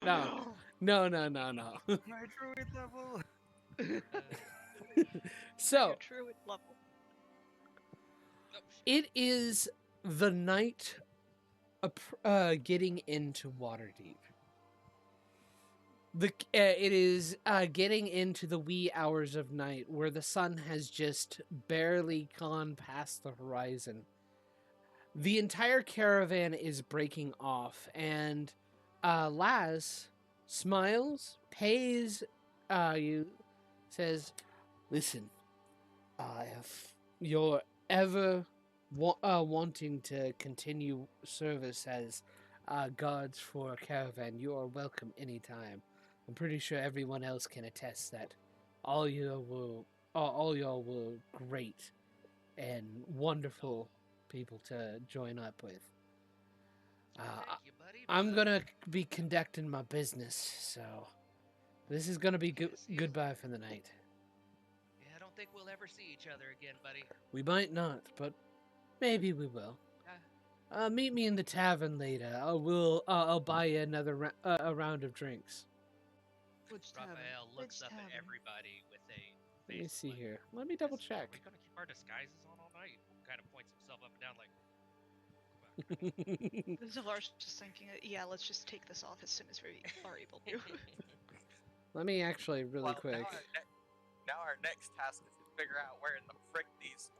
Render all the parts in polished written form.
No, no. My druid level. So, Your druid level. Oh, shit. it is the night getting into Waterdeep. It is getting into the wee hours of night where the sun has just barely gone past the horizon. The entire caravan is breaking off, and Laz smiles, pays you, says, "Listen, if you're ever wanting to continue service as guards for a caravan, you are welcome anytime. I'm pretty sure everyone else can attest that all y'all were great and wonderful people to join up with. Thank you, buddy. I'm but- gonna be conducting my business, so this is gonna be Yes, yes. goodbye for the night. Yeah, I don't think we'll ever see each other again, buddy. We might not, but maybe we will. Meet me in the tavern later. I'll buy you another a round of drinks. Which tavern? Raphael looks Which up at tavern? everybody with a Let me face see like, here. Let me double "Are check. we gonna keep our disguises on all night?" Kind of points himself up and down like, Zavar's just thinking, yeah, let's just take this off as soon as we are able to. Let me actually really quick. Now our next task is to figure out where in the frick these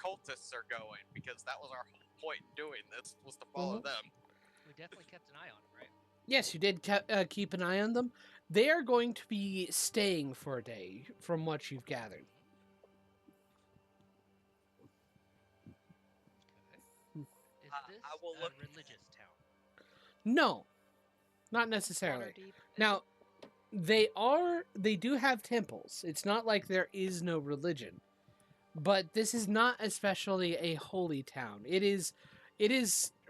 cultists are going, because that was our whole point in doing this, was to follow them. we definitely kept an eye on him, right? Yes, you did keep an eye on them. They are going to be staying for a day, from what you've gathered. Okay. Is this I will a look- religious town? No, not necessarily. Waterdeep. Now, they do have temples. It's not like there is no religion. But this is not especially a holy town. It is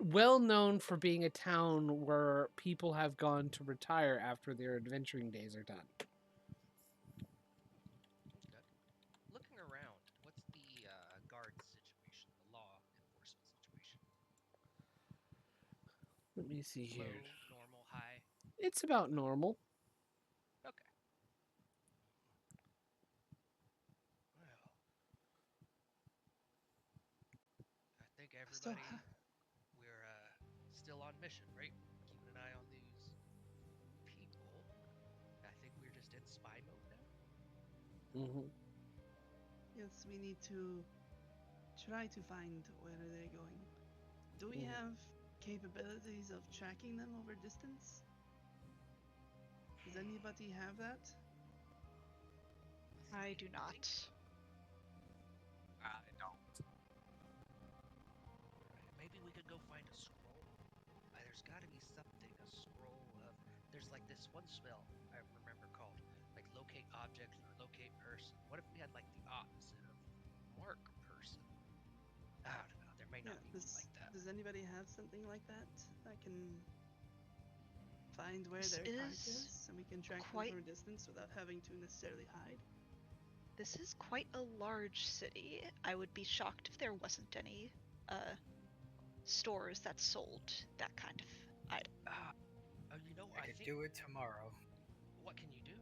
well known for being a town where people have gone to retire after their adventuring days are done. Okay. Looking around, what's the guard situation, the law enforcement situation? Let me see Low, here. normal, high? It's about normal. Okay. Well, I think Still, everybody, we're still on mission, right? Keeping an eye on these people. I think we're just in spy mode now. Hmm. yes, we need to try to find where they're going. Do we Mhm. have capabilities of tracking them over distance? Does anybody have that? I do not. I don't. Maybe we could go find a scroll. There's got to be something, a scroll of. There's like this one spell I remember called like locate object or locate person. What if we had like the opposite of mark person? I don't know. There may Yeah, not be one like that. does anybody have something like that? I can find where This their pack is is, and we can track quite- them from a distance without having to necessarily hide. This is quite a large city. I would be shocked if there wasn't any stores that sold that kind of item. You know, I I could think. do it tomorrow. What can you do?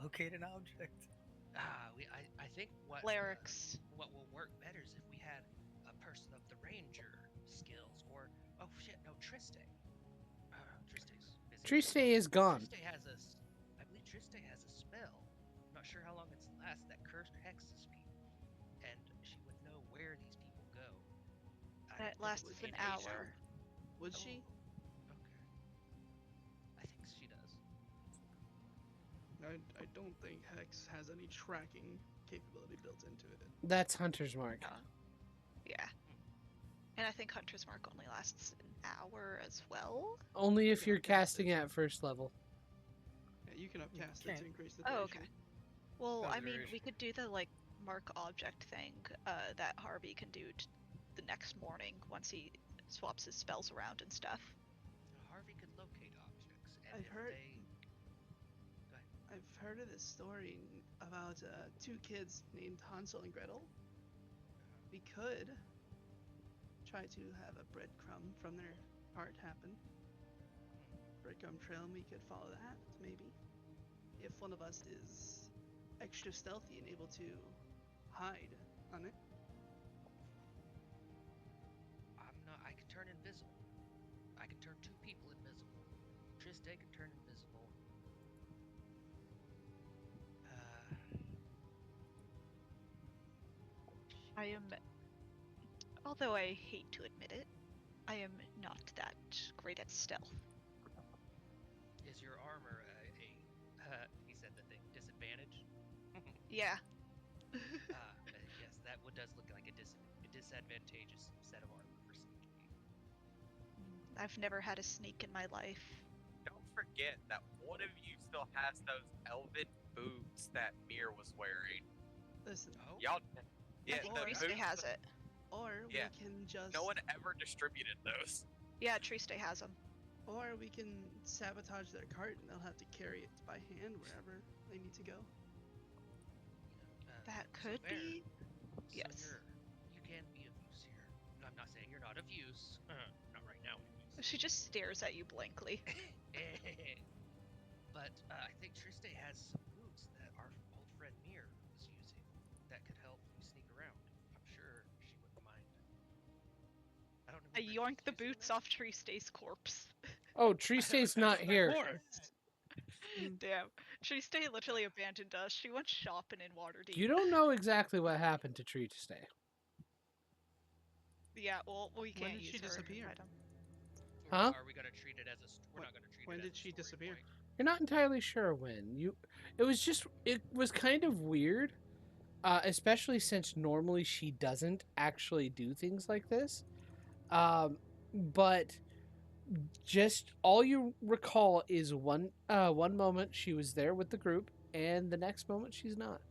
Locate an object. I think what Clerics. what will work better is if we had a person of the ranger skills, or oh shit, no, Triste. Triste's busy. Triste is gone. Triste has I believe Triste has a spell. I'm not sure how long it's lasts that hexes people, and she would know where these people go. I That think it lasts would an be Asia. hour. Would she? Okay. I think she does. I don't think Hex has any tracking capability built into it. That's Hunter's Mark. Yeah. And I think Hunter's Mark only lasts an hour as well. Only if Yeah, you're okay. casting at first level. Yeah, you can upcast it can't. to increase the Oh, duration. okay. Well, I mean, Duration. we could do the like mark object thing that Harvey can do the next morning once he swaps his spells around and stuff. Harvey could locate objects, and I've if heard- they. Go ahead. I've heard of this story about two kids named Hansel and Gretel. We could try to have a breadcrumb from their heart happen. breadcrumb trail, and we could follow that, maybe. If one of us is extra stealthy and able to hide on it. I'm not. I can turn invisible. I can turn 2 people invisible. Triste can turn invisible. I am, although I hate to admit it, I am not that great at stealth. Is your armor he said the thing, disadvantage? Yeah. Yes, that one does look like a disadvantageous set of armor for sneaking. I've never had a sneak in my life. Don't forget that one of you still has those elven boots that Mir was wearing. Listen, Oh, Y'all, yeah, I think the Triste boots has that- it. or Yeah. we can just, No one ever distributed those. Yeah, Triste has them. or we can sabotage their cart and they'll have to carry it by hand wherever they need to go. That so could Bear, be. So Yes. you can be of use here. I'm not saying you're not of use. Not right now, anyways. She just stares at you blankly. But I think Triste has some boots that our old friend Mir was using that could help you sneak around. I'm sure she wouldn't mind. I don't I remember yoink the using boots them. off Triste's corpse. Oh, Triste's not here. Damn. Triste literally abandoned us. She went shopping in Waterdeep. You don't know exactly what happened to Triste. Yeah, well, we When can't did use she her disappear? item. Or Huh? Are we gonna treat it as a? We're not gonna treat it When as did a she story disappear? point. You're not entirely sure when. It was kind of weird, especially since normally she doesn't actually do things like this. But just all you recall is one moment she was there with the group, and the next moment she's not.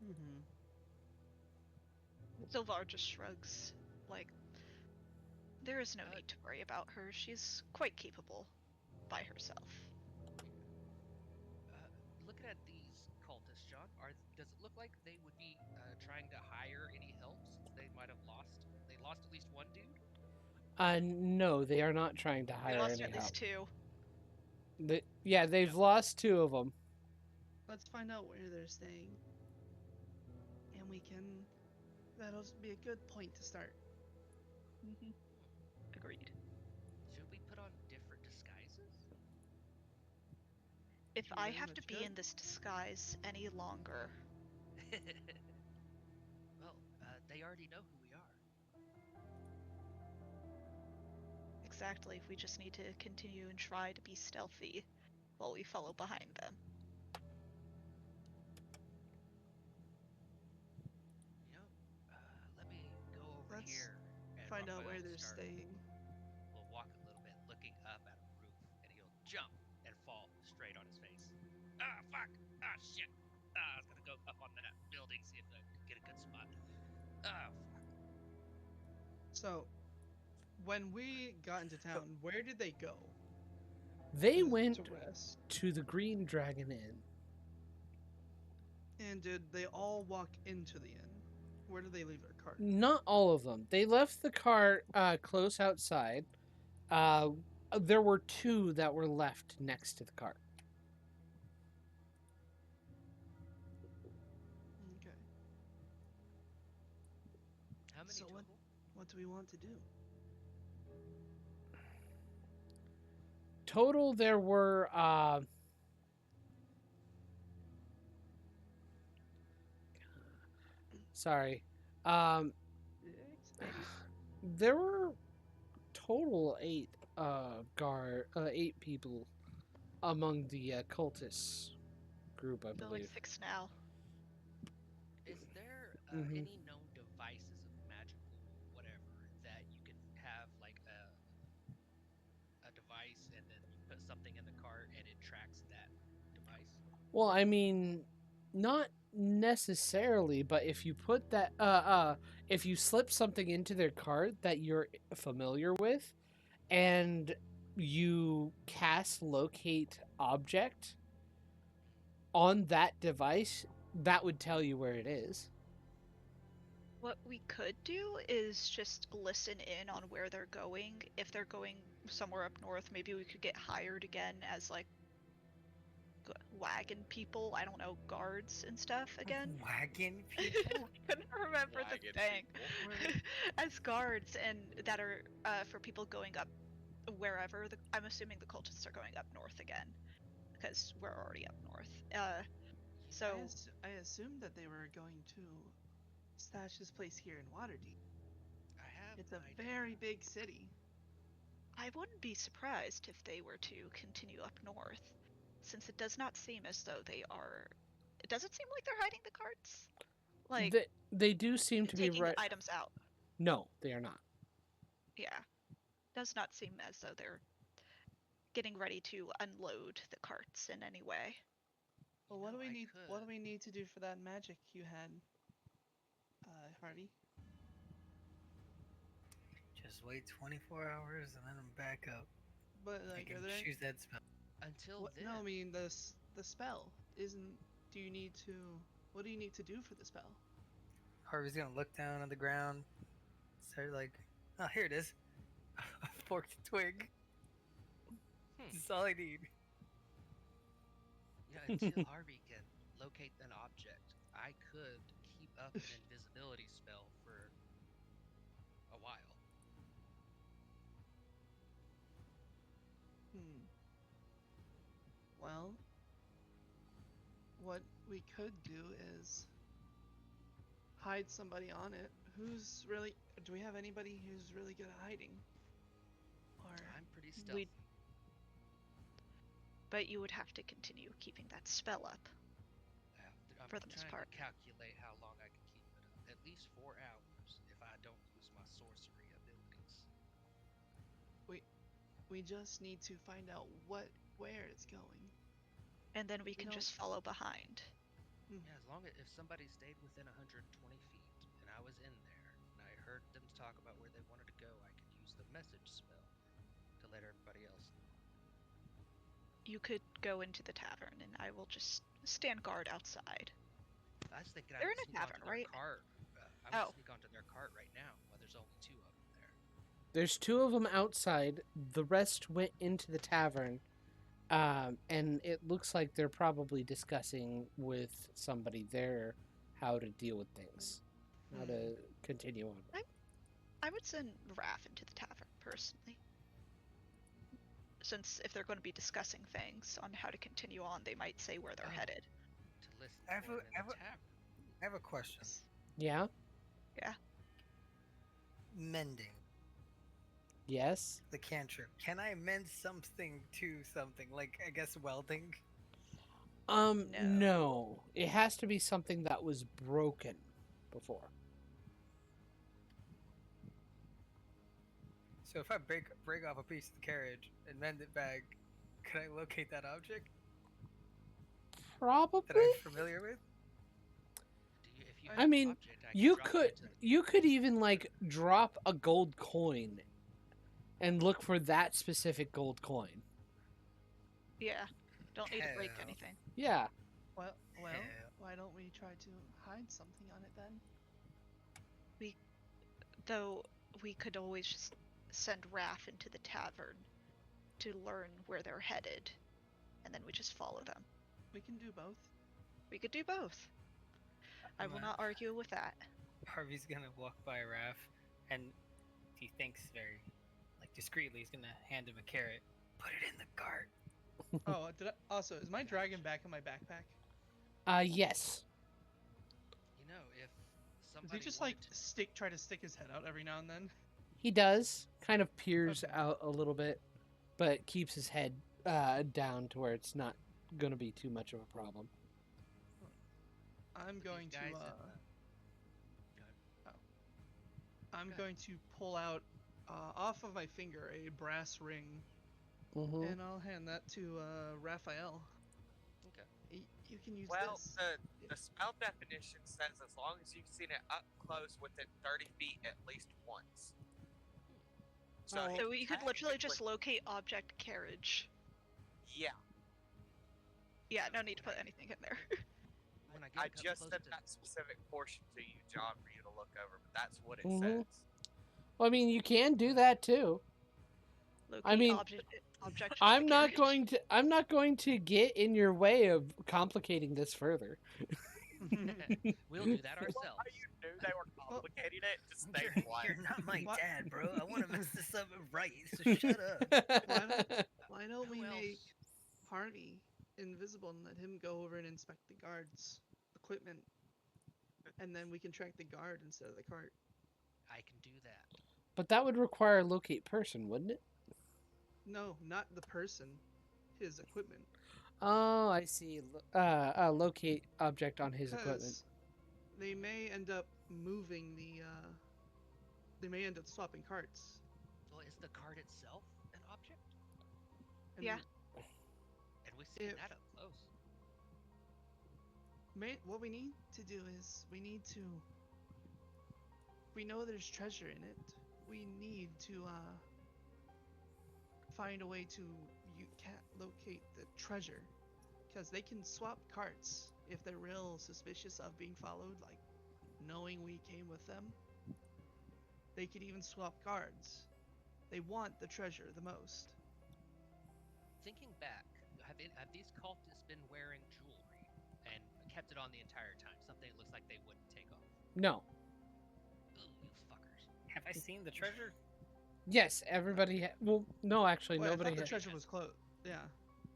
Mm-hmm. Sylvar just shrugs. Like, there is no need to worry about her. She's quite capable by herself. Looking at these cultists, John, does it look like they would be trying to hire any help since they might have lost? They lost at least one dude. No, they are not trying to We hire lost any at help. least 2. Yeah, they've lost 2 of them. Let's find out where they're staying. And we can... That'll be a good point to start. Agreed. Should we put on different disguises? If I Very have to much be good. in this disguise any longer, Well, they already know who we are. exactly, we just need to continue and try to be stealthy while we follow behind them. You know, let me go over Let's here and Find out where Raphael they're staying. will walk a little bit, looking up at a roof, and he'll jump and fall straight on his face. Ah, fuck! Ah, shit! I was gonna go up on that building, see if I could get a good spot. Ah, fuck. So, when we got into town, where did they go? They To went rest. to the Green Dragon Inn. And did they all walk into the inn? Where did they leave their cart? Not all of them. They left the cart close outside. There were 2 that were left next to the cart. Okay. How many So total? What do we want to do? Total, there were sorry. There were total 8 8 people among the cultists group, I Feel believe. like 6 now. Is there Mhm. any known devices of magical whatever that you can have like a device and then you put something in the cart and it tracks that device? Well, I mean, not necessarily, but if you put that if you slip something into their cart that you're familiar with and you cast locate object on that device, that would tell you where it is. What we could do is just listen in on where they're going. If they're going somewhere up north. Maybe we could get hired again as like wagon people. I don't know, guards and stuff again. Wagon people? Couldn't remember Wagon the thing. people. As guards, and that are for people going up wherever. I'm assuming the cultists are going up north again because we're already up north. So I assumed that they were going to stash this place here in Waterdeep. I have It's an a idea. very big city. I wouldn't be surprised if they were to continue up north, since it does not seem as though they are. It doesn't seem like they're hiding the carts. Like They do seem to be taking right. items out. No, they are not. Yeah, does not seem as though they're getting ready to unload the carts in any way. Well, what do we need? What do we need to do for that magic you had, Harvey? Just wait 24 hours and then I'm back up. But I like, can are there? choose that spell. Until What, then, no, I mean the spell isn't. Do you need to? What do you need to do for the spell? Harvey's gonna look down on the ground, start like, oh, here it is. A forked twig. That's all I need. until Harvey can locate an object, I could keep up an invisibility spell for a while. Well, what we could do is hide somebody on it. Who's really? Do we have anybody who's really good at hiding? Or I'm pretty stealthy. But you would have to continue keeping that spell up. I'm for the most trying part. to calculate how long I can keep it up. At least 4 hours if I don't use my sorcery abilities. we just need to find out where it's going. And then we You can know- just follow behind. Yeah, as long as if somebody stayed within 120 feet and I was in there and I heard them talk about where they wanted to go, I could use the message spell to let everybody else know. You could go into the tavern and I will just stand guard outside. I was thinking They're I would in a sneak tavern, onto their right? cart. I Oh. would sneak onto their cart right now while there's only 2 of them there. There's 2 of them outside. The rest went into the tavern. And it looks like they're probably discussing with somebody there how to deal with things, how to continue on. I would send Raph into the tavern personally. Since if they're going to be discussing things on how to continue on, they might say where they're Oh. headed. To listen I have for a- them I in have the a- tavern. I have a question. Yeah? Mending. Yes? The cantrip. Can I mend something to something? Like, I guess welding? No. It has to be something that was broken before. So if I break off a piece of the carriage and mend it back, can I locate that object that Probably? I'm familiar with? If you I have mean, an object, I can You drop it could into the- you could even like drop a gold coin and look for that specific gold coin. Yeah. Don't need to break Hell. anything. Yeah. Well, Yeah. why don't we try to hide something on it then? Though we could always just send Raph into the tavern to learn where they're headed, and then we just follow them. We can do both. We could do both. I will not argue with that. Harvey's gonna walk by Raph, and he thinks very, like, discreetly, he's gonna hand him a carrot. Put it in the cart. Oh, also, is my dragon back in my backpack? Yes. You know, if Does somebody he just like wanted to- try to stick his head out every now and then? He does. Kind of peers Okay. out a little bit, but keeps his head down to where it's not going to be too much of a problem. I'm these going to guys in I'm Okay. going to pull out off of my finger a brass ring, Mm-hmm. and I'll hand that to Raphael. Okay. You can use Well, this. the spell definition says as long as you've seen it up close within 30 feet at least once. So, Oh. he So we could literally just technically- locate object carriage. Yeah, Yeah, no need to put anything in there. When I get I up just close said to- that specific portion to you, John, for you to look over, but that's what it Mhm. says. Well, I mean, you can do that too. Locate mean, object from I'm the not carriage. I'm not going to get in your way of complicating this further. We'll do that How ourselves. you knew they were complicating it? Just stay You're, quiet. you're not my What? dad, bro. I want to mess this up right, so shut up. Why don't we Who make else? Harvey invisible and let him go over and inspect the guard's equipment, and then we can track the guard instead of the cart. I can do that. But that would require locate person, wouldn't it? No, not the person. His equipment. Oh, I see. Locate object on his equipment. Because they may end up moving the. They may end up swapping carts. Well, is the card itself an object? And Yeah. And we see If- that up close. What we need to do is we need to. We know there's treasure in it. We need to find a way to locate the treasure, because they can swap carts if they're real suspicious of being followed, like knowing we came with them. They could even swap guards. They want the treasure the most. Thinking back, have these cultists been wearing jewelry and kept it on the entire time? Something that looks like they wouldn't take off. No. Ooh, you fuckers. Have I seen the treasure? Yes, everybody. Well, no, actually, Wait, I nobody. thought the ha- treasure was closed. Yeah.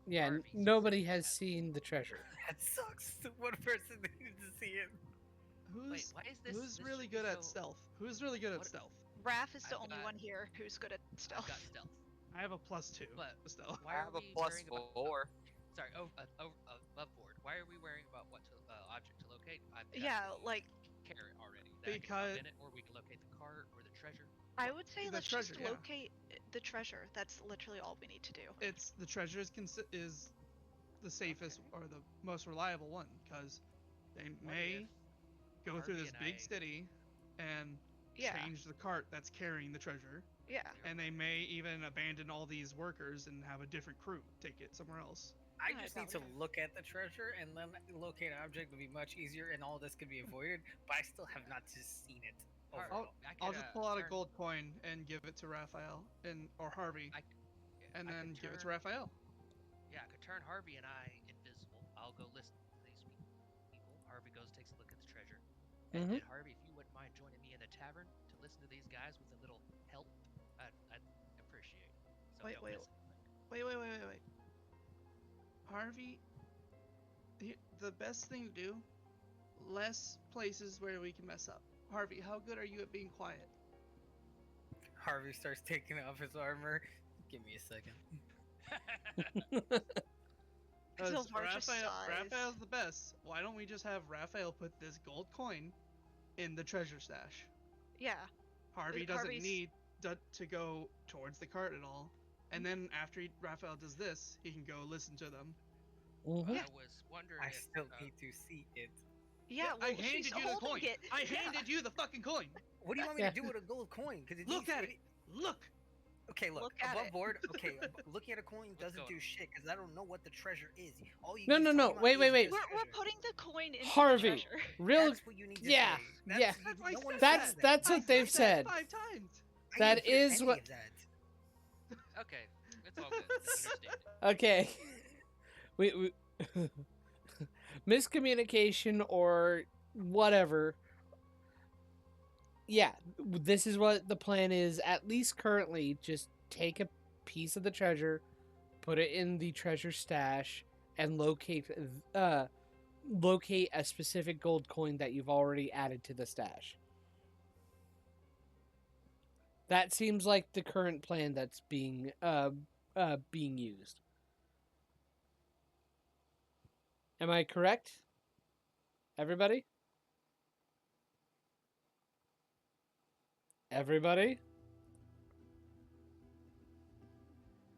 yeah, Harvey's nobody seen has that. seen the treasure. That sucks. One person needed to see it. Wait, Who's why is this? who's this really should be good at so- stealth? Who's really good at What- stealth? Raph is the I've only got- one here who's good at I've stealth. got stealth. I have a +2 But- for stealth. Why I are have a we plus worrying about? 4. Sorry, above board. Why are we worrying about what to, object to locate? I've got Yeah, the like carrot already. That I can drop Because- in it, or we can locate the cart or the treasure. I would say The let's treasure, just yeah. locate the treasure. That's literally all we need to do. It's the treasure is the safest or the most reliable one, because they What may if go through Harvey this and big I- city and Yeah. change the cart that's carrying the treasure, Yeah. and they may even abandon all these workers and have a different crew take it somewhere else. I Yeah, just that need to would- look at the treasure, and then locate an object would be much easier, and all this could be avoided. But I still have not just seen it. Harvey, overall. I I'll could, just pull out a turn- gold coin and give it to Raphael or Harvey, I- and I then could give it to turn- Raphael. Yeah, I could turn Harvey and I invisible. I'll go listen to these people. Harvey goes, takes a look at the treasure. And Mhm. then Harvey, if you wouldn't mind joining me in the tavern to listen to these guys with a little help, I'd appreciate. So Wait, don't wait, miss it. Wait. Harvey, the best thing to do, less places where we can mess up. Harvey, how good are you at being quiet? Harvey starts taking off his armor. Give me a second. Because Because he'll march a size. Raphael's the best. Why don't we just have Raphael put this gold coin in the treasure stash? Yeah. Harvey doesn't Harvey's- need to go towards the cart at all. And then after Raphael does this, he can go listen to them. Mhm. I was wondering I if, still need to see it. Yeah. I well, handed she's you the holding coin. it. I Yeah. handed you the fucking coin. What do you want me Yeah. to do with a gold coin? Because Look at it. Look. Okay, look, Look at above it. board. Okay, looking at a coin What's doesn't going do on? shit because I don't know what the treasure is. All you No, keep no, talking no, about wait, is wait, wait. just We're treasure. putting the coin into Harvey, the treasure. Real. That's what you need to Yeah, say. yeah. That's, That's what I no said. one That's said that. that's I what they've said said. that 5 times. I that didn't hear is any what- of that. Okay, it's all good. I understand. Okay. we miscommunication or whatever. Yeah, this is what the plan is. At least currently, just take a piece of the treasure, put it in the treasure stash, and locate a specific gold coin that you've already added to the stash. That seems like the current plan that's being used. Am I correct? Everybody? Everybody?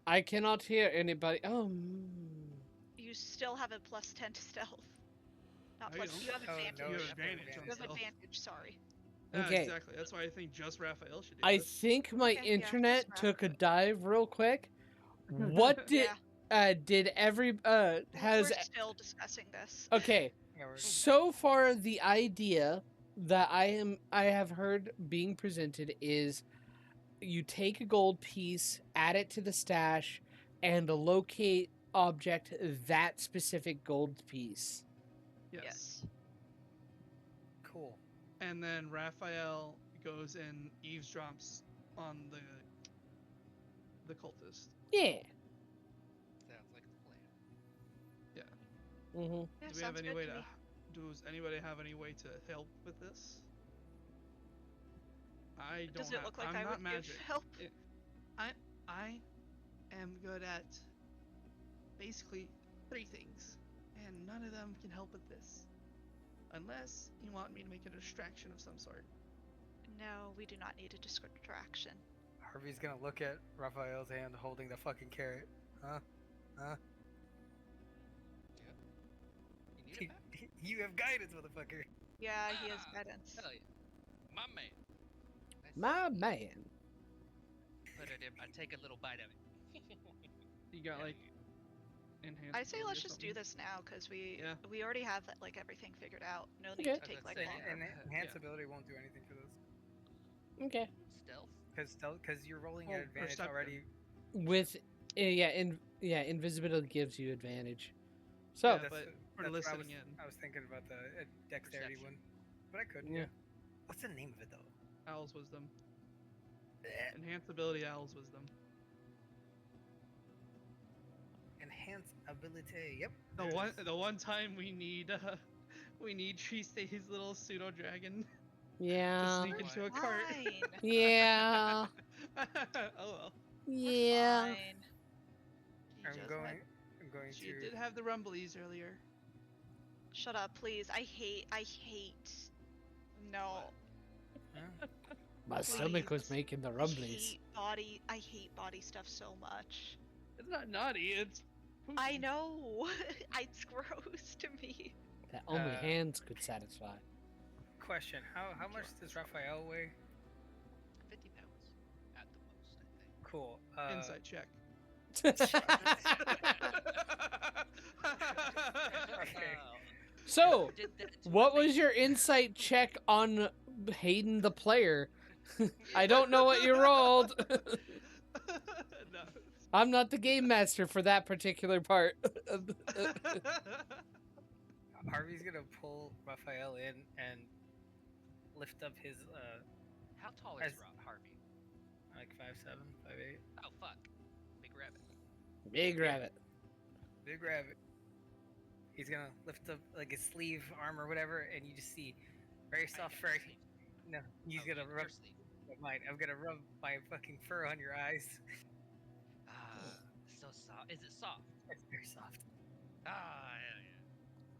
I cannot hear anybody. Oh. You still have a +10 to stealth. Not No, you plus. don't. You have Oh, advantage. no, You have it's advantage advantage. on You have stealth. advantage. Sorry. Yeah, Okay. exactly. That's why I think just Raphael should do I this. think my Okay, yeah, internet just took a Raphael. dive real quick. What did Yeah. did every has We're still discussing this. okay. Yeah, we're- So far, the idea that I have heard being presented is you take a gold piece, add it to the stash, and locate object that specific gold piece. Yes. Cool. And then Raphael goes and eavesdrops on the cultist. Yeah. Sounds like a plan. Mm-hmm. Yeah, Do we have sounds any good way to to? me. Does anybody have any way to help with this? I don't. Does it look like I'm I not would magic. give help? I am good at basically 3 things, and none of them can help with this, unless you want me to make a distraction of some sort. No, we do not need a distraction. Harvey's gonna look at Raphael's hand holding the fucking carrot. Huh? Huh? You need a map? You have guidance, motherfucker. Yeah, he has Ah, guidance. Hell yeah. My man. My man. Put it in. I take a little bite of it. You got Yeah, like enhanced. I say ability let's or just do something? this now because Yeah. we already have like everything figured out. No need Okay. to take like Say, longer. And Yeah. enhance ability won't do anything for this. Okay. Stealth. Because you're rolling Oh, at advantage perception. already. With invisibility gives you advantage. So Yeah, that's, but that's for what I was, listening in. I was thinking about the dexterity Perception. one, but I could. Yeah. Yeah. What's the name of it though? Owl's wisdom. Enhanced ability. Owl's wisdom. Enhance ability. Yep. The one time we need Tristay's little pseudo dragon to yeah. sneak into a cart. Fine. Yeah. Oh well. Yeah. Fine. He I'm just going. had- I'm going She to. did have the rumblies earlier. Shut up, please. I hate. No. Huh? My stomach was Please. making the I rumblies. hate body stuff so much. It's not naughty. It's. I poopy. know. It's gross to me. That only Uh, hands could satisfy. Question: How much does Raphael weigh? 50 pounds at the most, I think. Cool. Insight check. Okay. So, Did that to what a was lady. your insight check on Hayden the player? I don't know what you rolled. No. I'm not the game master for that particular part. Harvey's gonna pull Raphael in and lift up his How tall is As- Harvey? like 5'7", 5'8". Oh fuck, big rabbit. Big rabbit. Big rabbit. He's gonna lift up like his sleeve, arm, or whatever, and you just see very soft fur. No, he's Oh, gonna your rub sleeve. mine. I'm gonna rub my fucking fur on your eyes. Ah, so soft. Is it soft? It's very soft. Ah,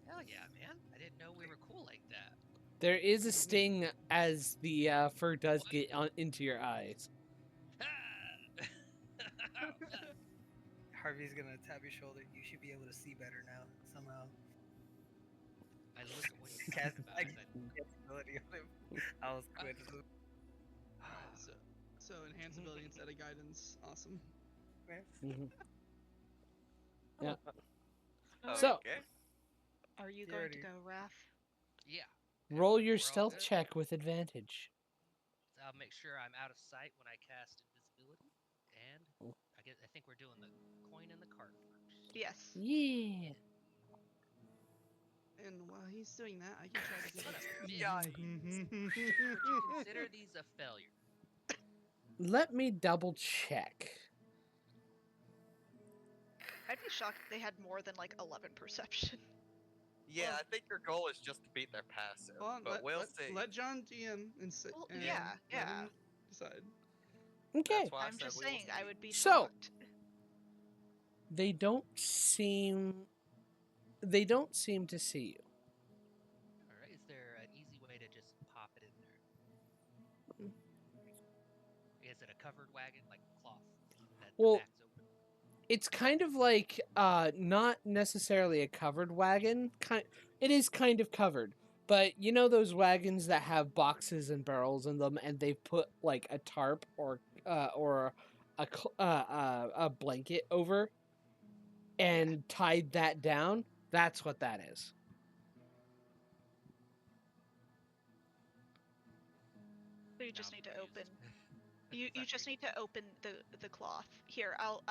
hell yeah, man! I didn't know we were cool like that. There is a sting as the fur does get into your eyes. Harvey's gonna tap your shoulder. You should be able to see better now, somehow. I look at what you're Cast talking about. like I said, ability on him. I was quit. Alright, so enhance ability instead of guidance. Awesome. Mhm. Oh, So- Okay. Are you You going already- to go, Raph? yeah. Roll your We're all stealth good? check with advantage. So I'll make sure I'm out of sight when I cast invisibility, and I think we're doing the coin in the cart first. Yes. Yeah. And while he's doing that, I can try to get it. Yeah. Would you consider these a failure? Let me double check. I'd be shocked if they had more than like 11 perception. Yeah, Well- I think your goal is just to beat their passive, Hold on, but we'll see. let John DM and say. Well, and yeah, let yeah. him decide. Okay. That's why I I'm said just we will saying, I see. would be So- shocked. They don't seem to see you. All right. Is there an easy way to just pop it in there? Is it a covered wagon, like cloth? That the Well, back's open? It's kind of like not necessarily a covered wagon. It is kind of covered. But you know those wagons that have boxes and barrels in them and they put like a tarp or a blanket over and tied that down? That's what that is. So you just I'm need to gonna use open. this. You Is that just pretty- need to open the cloth. Here, I'll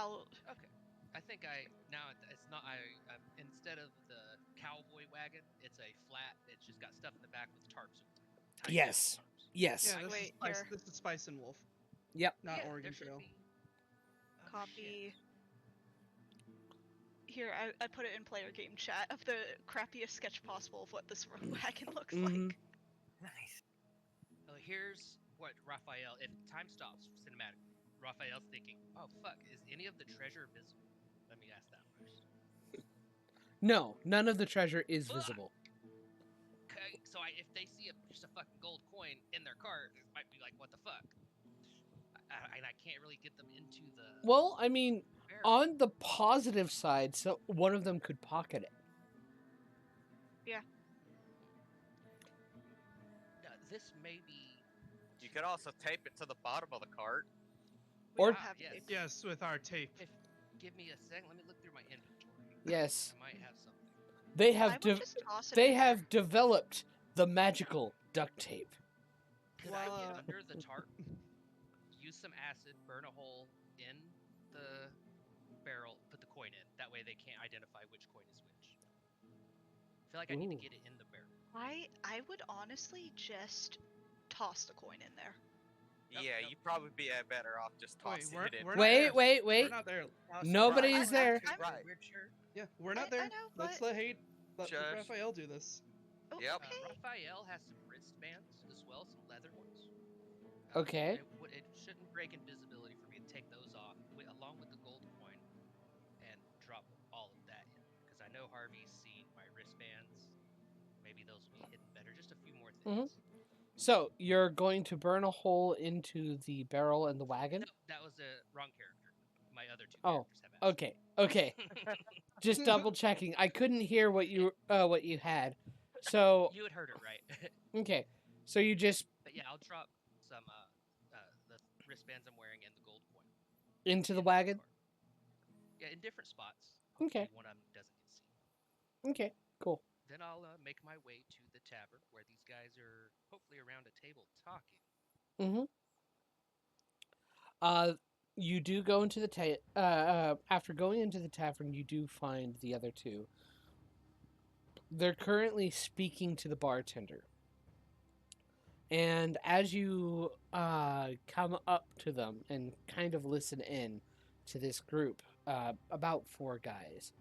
Okay. I think it's not instead of the cowboy wagon, it's a flat. It's just got stuff in the back with tarps over it. Tight Yes. tarps. Yes. Yeah, this is Wait, Spice. here. This is Spice and Wolf, Yep. not Yeah, Oregon there should Trail. be- Oh, shit. copy. Here, I put it in player game chat of the crappiest sketch possible of what this wagon looks Mhm. like. Nice. So here's what Raphael, if time stops cinematically, Raphael's thinking, oh fuck, is any of the treasure visible? Let me ask that first. No, none of the treasure is Fuck. visible. Okay, so if they see just a fucking gold coin in their cart, it might be like, what the fuck? And I can't really get them into the Well, I mean, barrel. on the positive side, so one of them could pocket it. No, this may be. You could also tape it to the bottom of the cart. We Or- don't have yes. tape. Yes, with our tape. Give me a second. Let me look through my inventory. Yes. I might have something. They I have would de- just toss it they in there. have developed the magical duct tape. Could I Well, get under the tarp, use some acid, burn a hole in the barrel, put the coin in. That way they can't identify which coin is which. I feel like I need Ooh. to get it in the barrel. I would honestly just toss the coin in there. Nope, Yeah, nope. you'd probably be better off just Wait, tossing we're, it in. we're not Wait, there. wait, We're wait. not there. Nobody's I- there. I'm- Right. Weird shirt. Yeah, we're not I there. know, Let's but- let Shush. Raphael do this. Oh, Yep. okay. Raphael has some wristbands as well, some leather ones. Okay. It shouldn't break invisibility for me to take those off, along with the gold coin, and drop all of that in. Because I know Harvey's seen my wristbands. Maybe those will be hidden better. Just a few more things. So you're going to burn a hole into the barrel and the wagon? No, that was a wrong character. My other two Oh, characters have acid. Okay. Just double checking. I couldn't hear what you had. So You had heard it right. okay. So you just But yeah, I'll drop some the wristbands I'm wearing and the gold coin. into the in wagon? cart. Yeah, in different spots. Okay. Hopefully one of them doesn't get seen. Okay. Cool. Then I'll make my way to the tavern where these guys are hopefully around a table talking. Mhm. You do go into the after going into the tavern, you do find the other two. They're currently speaking to the bartender. And as you come up to them and kind of listen in to this group, about 4 guys.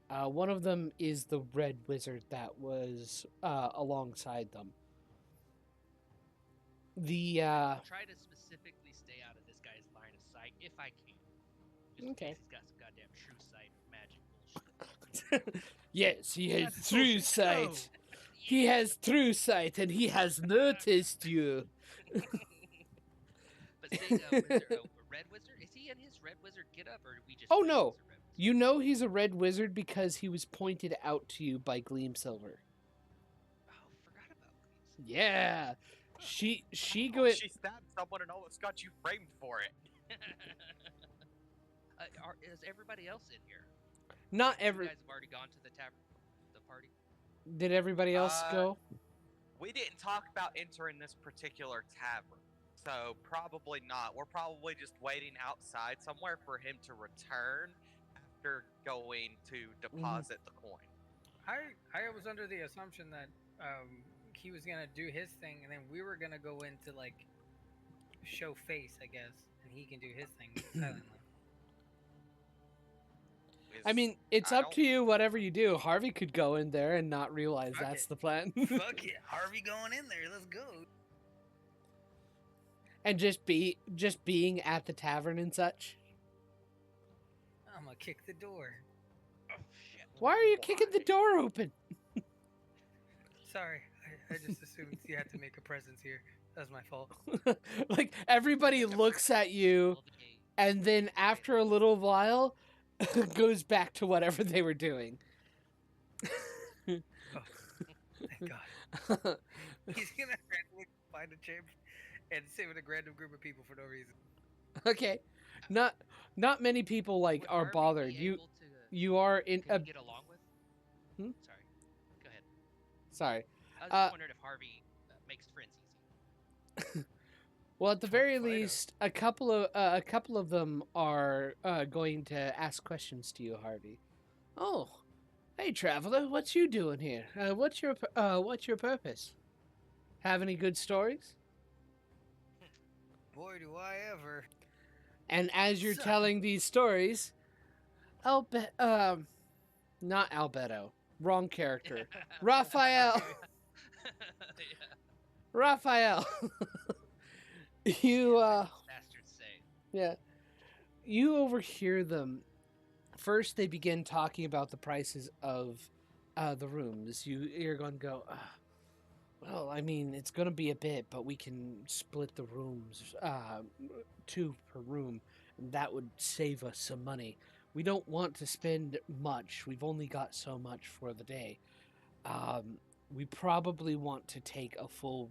One of them is the red wizard that was alongside them. I'll try to specifically stay out of this guy's line of sight if I can. Just in Okay. case he's got some goddamn true sight magic bullshit. Yes, he has That's true bullshit. sight. No. He has true sight, and he has noticed you. But seeing a red wizard, is he in his red wizard getup, or do we just? Oh, know no. he's a red wizard? You know he's a red wizard because he was pointed out to you by Gleam Silver. Oh, forgot about these. Yeah, she Oh, she stabbed someone and almost got you framed for it. Is everybody else in here? not You every. guys have already gone to the tavern, the party. Did everybody else go? We didn't talk about entering this particular tavern, so probably not. We're probably just waiting outside somewhere for him to return after going to deposit the coin. I was under the assumption that he was gonna do his thing, and then we were gonna go in to like show face, I guess, and he can do his thing silently. I mean, it's I up to you. Whatever you do, Harvey could go in there and not realize Fuck that's it. the plan, Fuck it, Harvey going in there. Let's go. and just being at the tavern and such. I'm gonna kick the door. Oh shit! Why are you kicking the door open? Sorry, I just assumed you had to make a presence here. That's my fault. Like everybody looks at you, All the games. and then after a little while, goes back to whatever they were doing. Thank God. He's gonna randomly find a chamber and sit with a random group of people for no reason. Okay, not many people like Would are Harvey bothered. be You able to, you are in can a he get along with? Hmm? Sorry. Go ahead. sorry. I was Uh, just wondering if Harvey makes friends easy. Well, at the Fuck very Fido. least, a couple of them are going to ask questions to you, Harvey. Oh, hey, traveler, what you doing here? What's your purpose? Have any good stories? Boy, do I ever. And as you're So- telling these stories, not Albedo, wrong character, Raphael. Yeah. Raphael, you Bastards say. yeah, you overhear them. First, they begin talking about the prices of the rooms. You're going to go. Well, I mean, it's going to be a bit, but we can split the rooms, 2 per room, and that would save us some money. We don't want to spend much. We've only got so much for the day. We probably want to take a full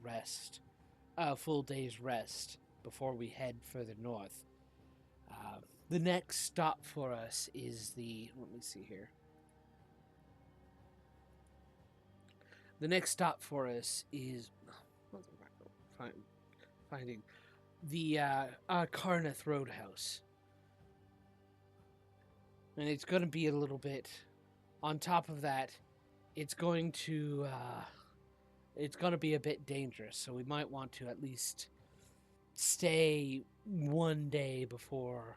day's rest before we head further north. The next stop for us is let me see here. The next stop for us is finding the Carnath Roadhouse. And it's going to be a little bit on top of that. It's going to be a bit dangerous, so we might want to at least stay one day before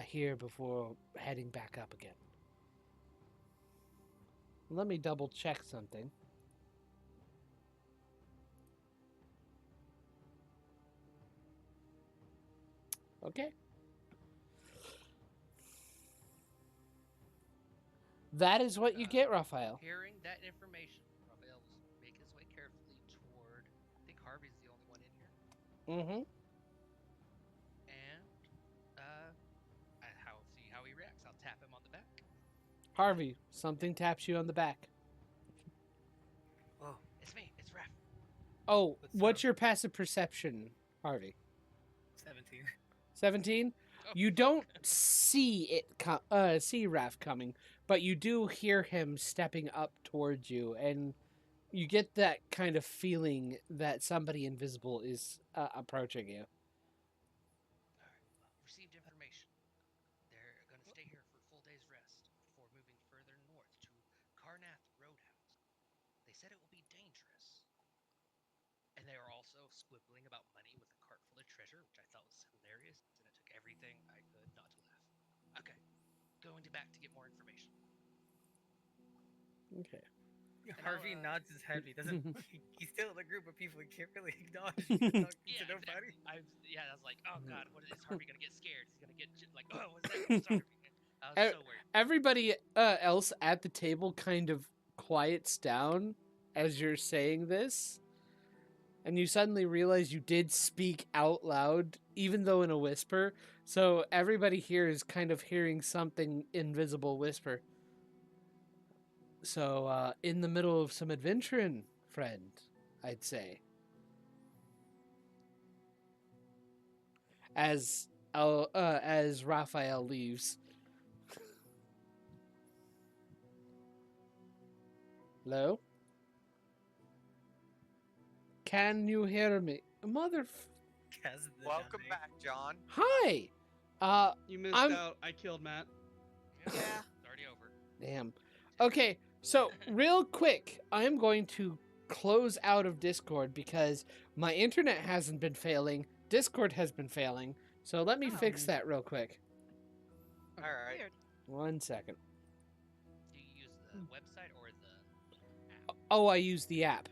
here before heading back up again. Let me double check something. Okay. That is what you get, Raphael. Hearing that information, Raphael will make his way carefully toward. I think Harvey's the only one in here, Mm-hmm. and I'll see how he reacts. I'll tap him on the back. Harvey, something taps you on the back. Oh, it's me. It's Raph. Oh, What's what's up? your passive perception, Harvey? 17. 17? Oh, You fuck. don't see see Raph coming, but you do hear him stepping up towards you, and you get that kind of feeling that somebody invisible is approaching you. All right. Well, received information. They're gonna stay here for a full day's rest before moving further north to Carnath Roadhouse. They said it will be dangerous. And they are also squibbling about money with a cart full of treasure, which I thought was hilarious, and it took everything I could not to laugh. Okay, going to back to get more information. Okay. Harvey I'll, nods his head. He doesn't. He's still in a group of people. He can't really acknowledge he's talking Yeah, to nobody. exactly. I was like, oh god, what is Harvey gonna get scared? He's gonna get like, oh, what's that? What's Harvey? I was so worried. Everybody else at the table kind of quiets down as you're saying this, and you suddenly realize you did speak out loud, even though in a whisper. So everybody here is kind of hearing something invisible whisper. So in the middle of some adventuring, friend, I'd say. As Raphael leaves. Hello? Can you hear me? Kaz the Welcome Dante. back, John. Hi! You missed I'm- out. I killed Matt. Yeah. It's already over. Damn. Okay, so real quick, I'm going to close out of Discord because my internet hasn't been failing. Discord has been failing. So let me Oh. fix that real quick. All right. Weird. 1 second. Do you use the website or the app? Oh, I use the app.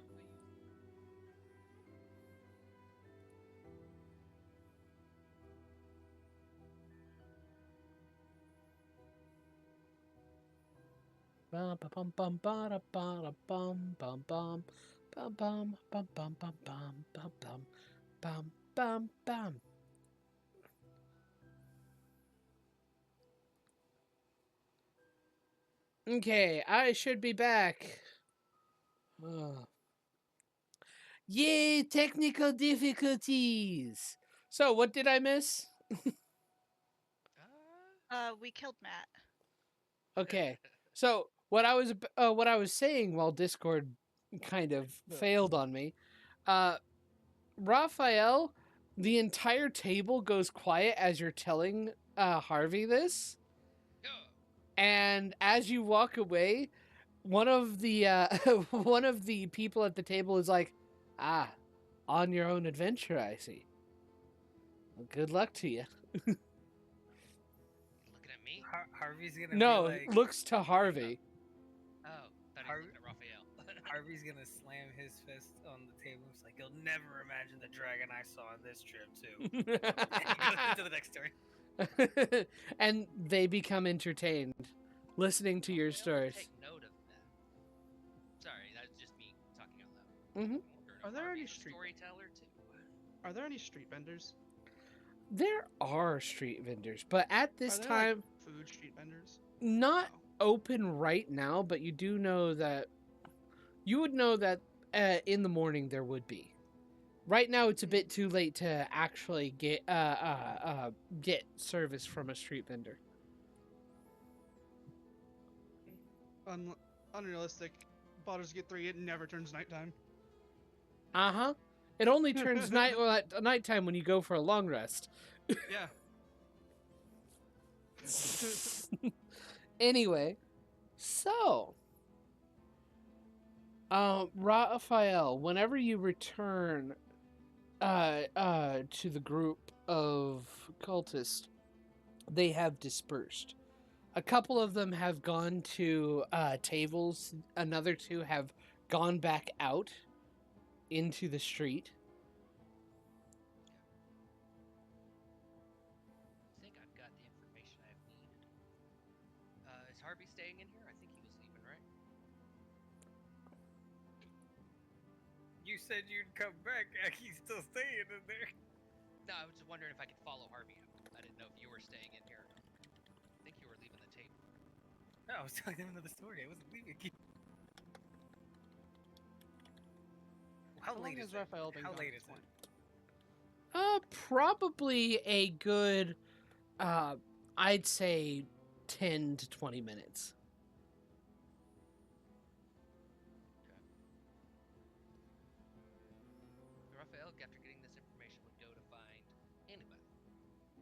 Bum bum bum bum bum bum bum bum bum bum bum bum bum bum bum bum bum bum. Okay, I should be back. Oh. Yay, technical difficulties. So, what did I miss? We killed Matt. Okay. So, what I was saying while Discord kind of failed on me, Raphael, the entire table goes quiet as you're telling Harvey this. Yeah. And as you walk away, one of the one of the people at the table is like, "Ah, on your own adventure, I see. Well, good luck to you." Looking at me? Harvey's gonna No, be like, looks to Harvey. Oh, thought he Har- was looking at Raphael. Harvey's gonna slam his fist on the table. It's like, you'll never imagine the dragon I saw on this trip too. He goes into the next story. And they become entertained listening to your Raphael, stories. Take note of that. Sorry, that's just me talking out loud. Mhm. Are there any Harvey's a street- storyteller too? Are there any street vendors? There are street vendors, but at this Are there, like, time, food street vendors? not Oh. open right now, but you do know that you would know that in the morning there would be. Right now, it's a bit too late to actually get service from a street vendor. Unrealistic. Baldur's Gate 3, it never turns nighttime. It only turns nighttime when you go for a long rest. Yeah. Anyway, so Raphael, whenever you return to the group of cultists, they have dispersed. A couple of them have gone to tables. Another two have gone back out into the street. I think I've got the information I've needed. Is Harvey staying in here? I think he was leaving, right? You said you'd come back, and he's still staying in there. No, I was just wondering if I could follow Harvey out. I didn't know if you were staying in here. I think you were leaving the table. No, I was telling them another story. I wasn't leaving. How long late has is it? Raphael been How gone late at is this it? Probably a good, I'd say 10 to 20 minutes. Raphael, after getting this information, would go to find anybody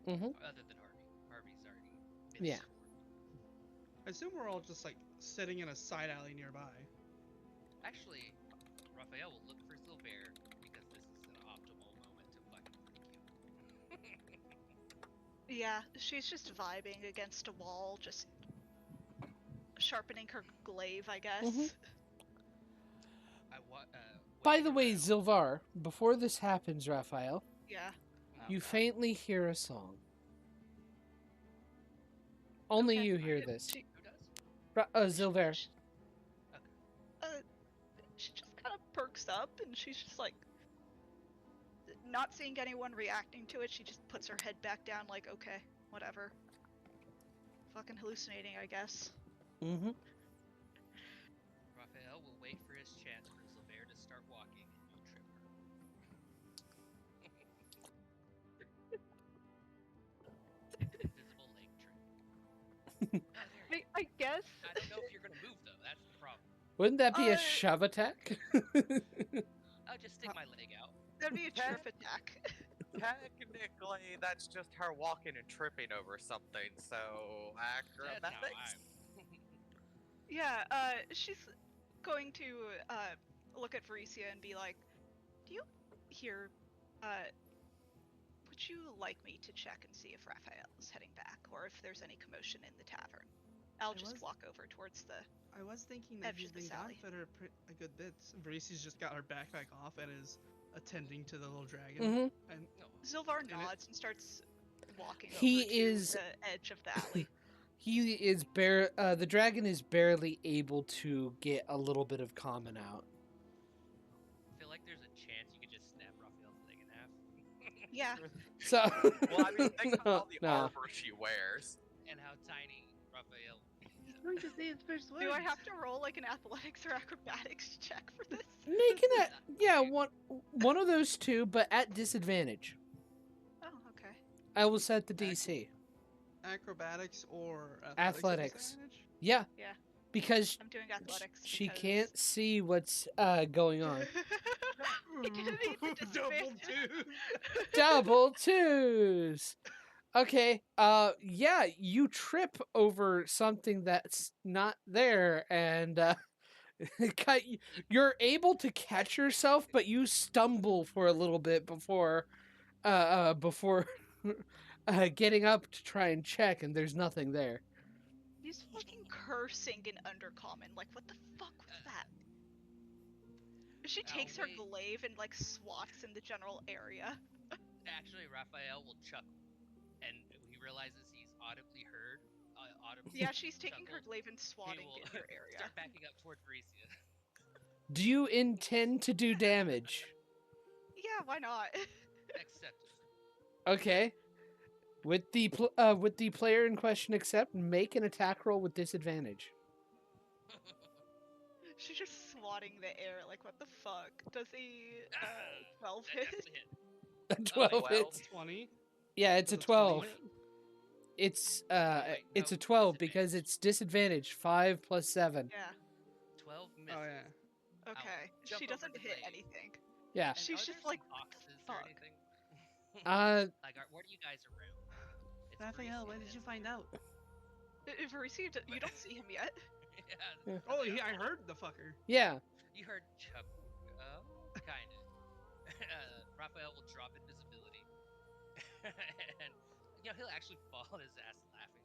Mm-hmm. other than Harvey. Harvey's already been Yeah. scored. I assume we're all just like sitting in a side alley nearby. Actually, Raphael will look for Silver because this is an optimal moment to fucking freak you. Yeah, she's just vibing against a wall, just sharpening her glaive, I guess. Mhm. When By you the get way, around- Zilvar, before this happens, Raphael, Yeah. you faintly hear a song. Only Okay. you hear It- this. She, Zilvar. she- she just kind of perks up and she's just like, not seeing anyone reacting to it, she just puts her head back down, like, okay, whatever. Fucking hallucinating, I guess. Mm-hmm. Raphael will wait for his chance for Silver to start walking and you'll trip her. Invisible leg trick. Oh, there. I guess. I don't know if you're gonna move though. That's the problem. Wouldn't that be a Uh, shove attack? I'll just stick my leg out. That'd be a trip attack. Technically, that's just her walking and tripping over something, so That's how acrobatics. Yeah, she's going to look at Varicia and be like, do you hear, would you like me to check and see if Raphael is heading back, or if there's any commotion in the tavern? I'll I just was- walk over towards the... I was thinking that Edge he's of the been gone alley. for a good bit. Varisi's just got her backpack off and is attending to the little dragon. Mm-hmm. And Zilvar it- nods and starts walking He over to is- the edge of the alley. He is the dragon is barely able to get a little bit of common out. I feel like there's a chance you could just snap Raphael's leg in half. Yeah, So Well, I mean, think about all the no. armor she wears. And how tiny Raphael. He's going to say his first words. do I have to roll like an athletics or acrobatics check for this? Making it, yeah, one of those two, but at disadvantage. Oh, okay. I will set the DC. acrobatics or Athletics. advantage? Yeah. Yeah. Because I'm doing athletics. she because- can't see what's going on. It didn't need the Double disadvantage. two. Double twos. Okay. Yeah, you trip over something that's not there, and you're able to catch yourself, but you stumble for a little bit before getting up to try and check, and there's nothing there. He's fucking cursing in Undercommon. Like, what the fuck was that? She takes her wait. glaive and like swats in the general area. Actually, Raphael will chuckle, and he realizes he's audibly heard. Audibly Yeah, she's taking her chuckled. glaive and He swatting will in your area. start backing up toward Varisia. Do you intend to do damage? Yeah, why not? Accepted. Okay. With the player in question accept, make an attack roll with disadvantage. She's just swatting the air. Like, what the fuck? Does he 12 That hit? definitely hit. A 12 well. hits. 20. Yeah, it's a Does 20 12. hit? It's wait, it's no, a 12 disadvantage. because it's disadvantage 5 plus 7. Yeah. 12 misses. Oh yeah. Okay. jump She over doesn't the hit glaive. anything. Yeah. And She's are just there like, some what the boxes or fuck? anything? Uh Like, what are you guys around? It's Raphael, Varisia when did and- you find out? If received, you don't see him yet. Yeah, Oh, I heard the fucker. yeah. You heard chuckle. Kinda. Raphael will drop invisibility. And, he'll actually fall on his ass laughing.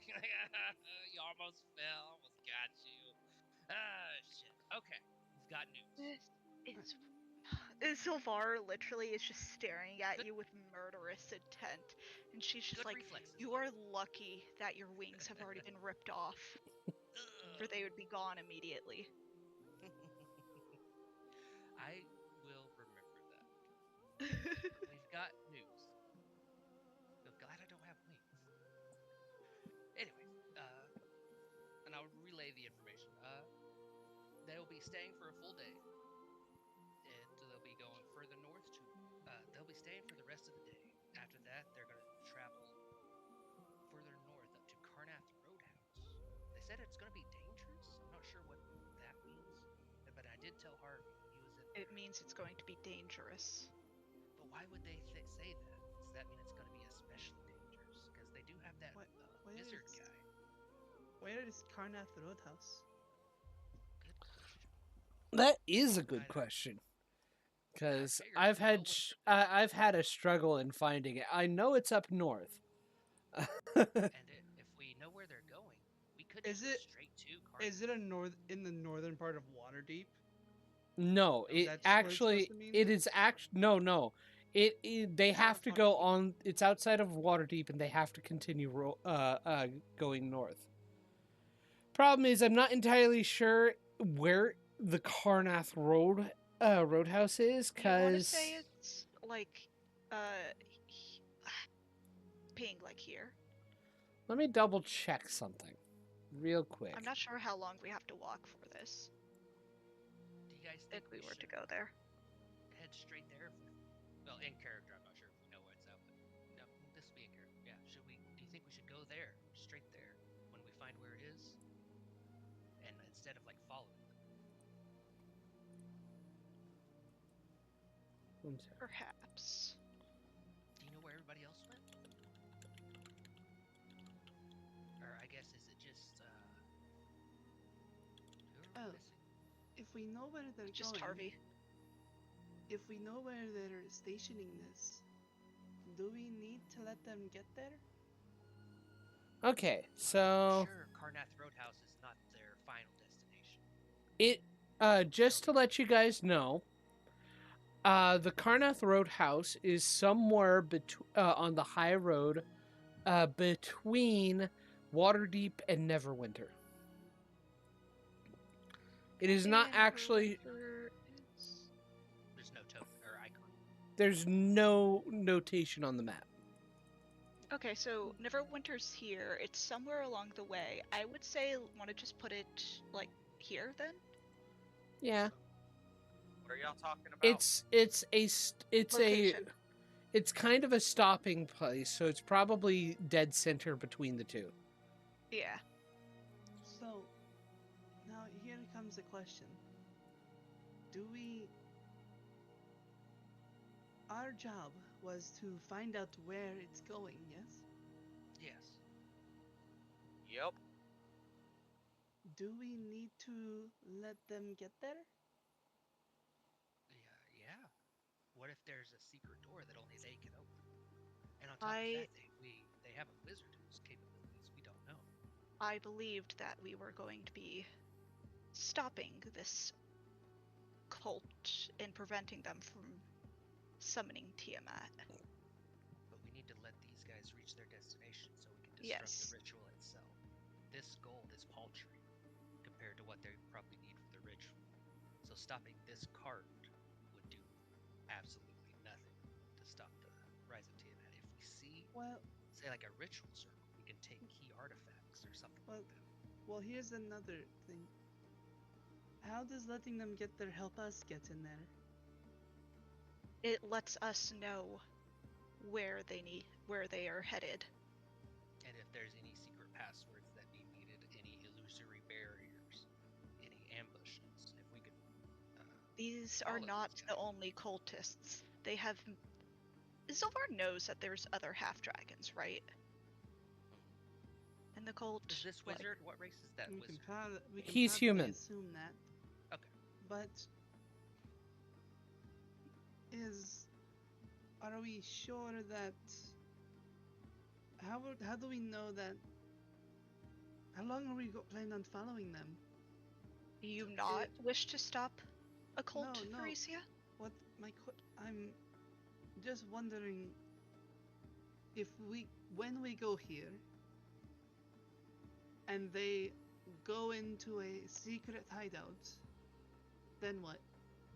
You almost fell. Almost got you. Shit. Okay. We've got news. Sylvar literally is just staring at you with murderous intent. And she's just Good like, reflexes. you are lucky that your wings have already been ripped off, or they would be gone immediately. I will remember that. We've got news. I'm glad I don't have wings. Anyway, and I'll relay the information. They will be staying for a full day. And they'll be going further north to. They'll be staying for the rest of the day. After that, they're going to travel further north up to Karnath Roadhouse. They said it's going to be dangerous. I'm not sure what that means, but I did tell Harvey he was in. It means it's going to be dangerous. But why would they say that? Does that mean it's going to be especially dangerous? Because they do have that What- where wizard is- guy. Where is Karnath Roadhouse? Good question. That is a good Either. question. Cuz figured I've you know had what I've had a struggle in finding it. I know it's up north. And if we know where they're going, we could Is just go it- straight to Karnath. Is it in the northern part of Waterdeep? No, it That's what it's actually supposed to mean? it is no. It they It's have not to go Waterdeep. on. It's outside of Waterdeep, and they have to continue going north. Problem is, I'm not entirely sure where the Karnath Roadhouse is, Do you want to because say it's like, being like here? let me double check something real quick. I'm not sure how long we have to walk for this, Do you guys think if we were to should go there. head straight there? Well, in character, I'm not sure if we know what's out, but no, this will be in character. Yeah, should we? Do you think we should go there, straight there, when we find where it is, and instead of like following them? One sec. Perhaps. Do you know where everybody else went? Or I guess is it just who are we Oh. missing? If we know where they're Just going, Harvey. if we know where they're stationing this, do we need to let them get there? Okay, so Sure, Karnath Roadhouse is not their final destination. just to let you guys know, the Karnath Roadhouse is somewhere on the high road between Waterdeep and Neverwinter. It is not actually. There's no token or icon. There's no notation on the map. Okay, so Neverwinter's here. It's somewhere along the way. I would say want to just put it like here then. Yeah, What are y'all talking about? Location. it's kind of a stopping place, so it's probably dead center between the two. Yeah. So, now here comes the question. Do we our job was to find out where it's going, yes? Yes. Yep. Do we need to let them get there? Yeah. What if there's a secret door that only they can open? And on top of that, they have a wizard whose capabilities we don't know. I believed that we were going to be stopping this cult and preventing them from summoning Tiamat. But we need to let these guys reach their destination so we can disrupt Yes. the ritual itself. This gold is paltry compared to what they probably need for the ritual. So stopping this cart would do absolutely nothing to stop the rise of Tiamat. If we see, Well, say, like a ritual circle, we can take key artifacts or something Well- like that. well, here's another thing. How does letting them get there help us get in there? It lets us know where they are headed. And if there's any secret passwords that be needed, any illusory barriers, any ambushes, if we could. These are Follow not these the guys. only cultists. They have. Zilvar knows that there's other half dragons, right? And the cult. Is this like- wizard? What race is that We wizard? we can He's probably human. assume that. Okay. But are we sure that? How do we know that? How long are we planning on following them? Do you not wish to stop a cult, No. Faricia? What I'm just wondering if when we go here and they go into a secret hideout, then what?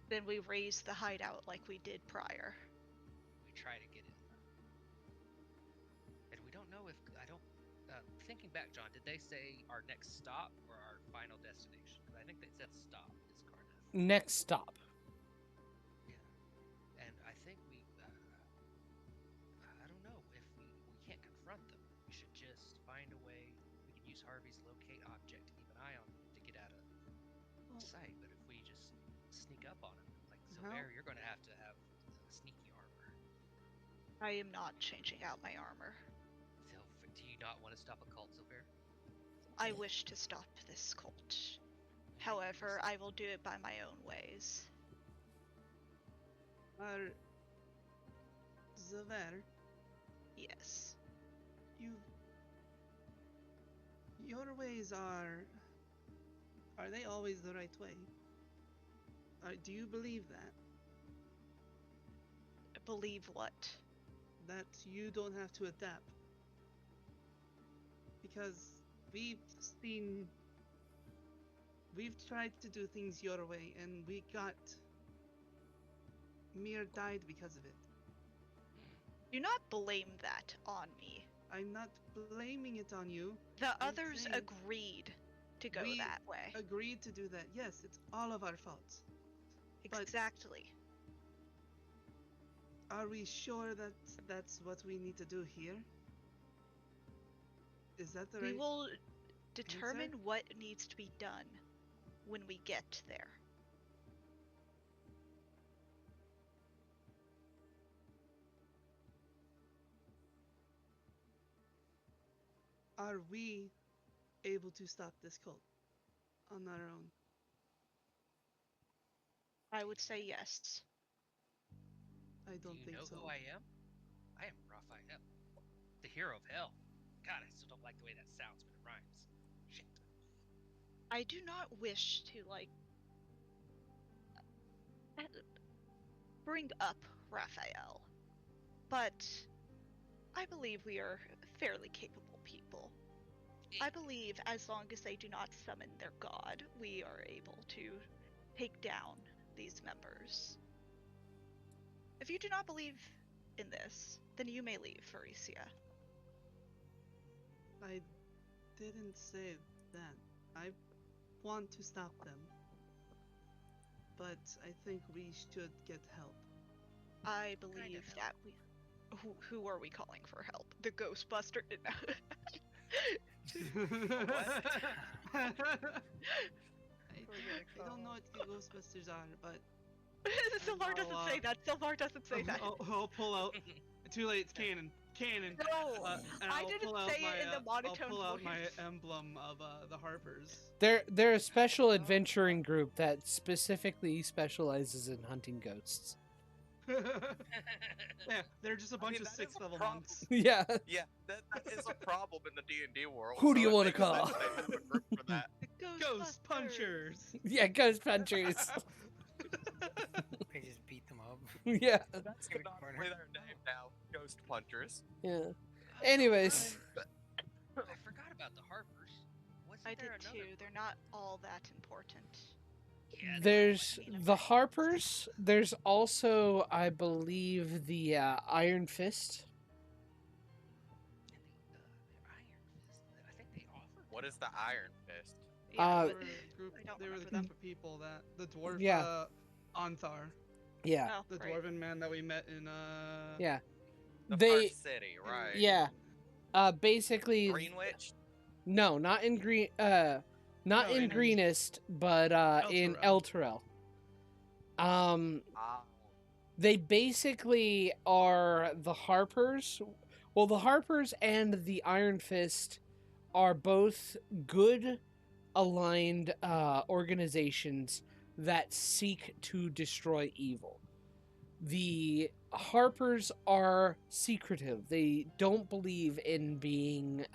Then we raise the hideout like we did prior. We try to get in. And we don't know if I don't. Thinking back, John, did they say our next stop or our final destination? Because I think they said stop is Cardiff. Next stop. Yeah. And I think I don't know if we can't confront them. We should just find a way. We can use Harvey's locate object to keep an eye on them to get out of Well, sight. But if we just sneak up on them, like How- Silver, you're going to have sneaky armor. I am not changing out my armor. Silver, do you not want to stop a cult, Silver? I wish to stop this cult. However, I will do it by my own ways. Are Zaver, Yes. your ways are they always the right way? Do you believe that Believe what? you don't have to adapt? Because we've tried to do things your way and Mir died because of it. Do not blame that on me. I'm not blaming it on you. The I'm others saying agreed to go we that way. Agreed to do that. Yes, it's all of our faults. but- Exactly. Are we sure that that's what we need to do here? Is that the We right? will determine what needs to be done when we get there. Are we able to stop this cult on our own? I would say yes. I don't Do you think know so. who I am? I am Raphael, the hero of hell. God, I still don't like the way that sounds, but it rhymes. Shit. I do not wish to bring up Raphael, but I believe we are fairly capable people. I believe as long as they do not summon their god, we are able to take down these members. If you do not believe in this, then you may leave, Faricia. I didn't say that. I want to stop them. But I think we should get help. I believe that we. Who are we calling for help? The Ghostbuster? I don't know what the Ghostbusters are, but Sylvar doesn't I'll, say that. Sylvar doesn't say that. I'll pull out. Too late. It's canon. Canon. No, And I I'll didn't pull out say my, it in the I'll monotone pull out my voice. emblem of the Harpers. They're a special adventuring group that specifically specializes in hunting ghosts. Yeah, they're just a bunch of that is 6th a level problem. monks. Yeah. Yeah, that is a problem in the D&D world. Who do so you it wanna makes call? sense they have a group for that. Ghost punchers. Yeah, ghost punchers. They just beat them up. Yeah. That's In the canonically corner. their name now, Ghost Punchers. Yeah. Anyways, I forgot about the Harpers. Wasn't I there did another too. They're not all that important. Yeah, they there's might be. the Harpers. There's also, I believe, the Iron Fist. Their Iron Fist. I think they offered. What is the Iron Fist? Yeah, Uh, but I don't They were the remember them. group of people that the dwarf. Yeah. Anthar, Yeah. Oh, the right. dwarven man that we met in. Yeah. The They. first city, right? Yeah. Basically. Greenwich? No, not in green. Not No, in in- Greenest, but in Elturel. Elturel. Ah, They basically are the Harpers. Well, the Harpers and the Iron Fist are both good, aligned organizations that seek to destroy evil. The Harpers are secretive. They don't believe in being.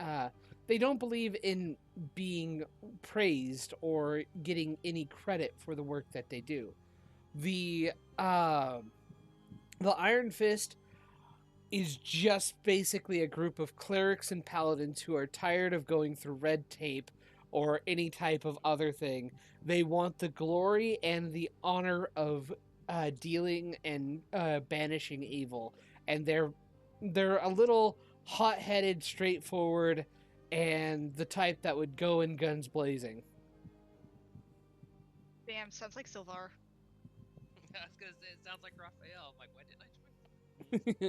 They don't believe in being praised or getting any credit for the work that they do. The Iron Fist is just basically a group of clerics and paladins who are tired of going through red tape or any type of other thing. They want the glory and the honor of dealing and banishing evil, and they're a little hot-headed, straightforward, and the type that would go in guns blazing. Damn, sounds like Sylvar. I was gonna say it sounds like Raphael. I'm like, why didn't I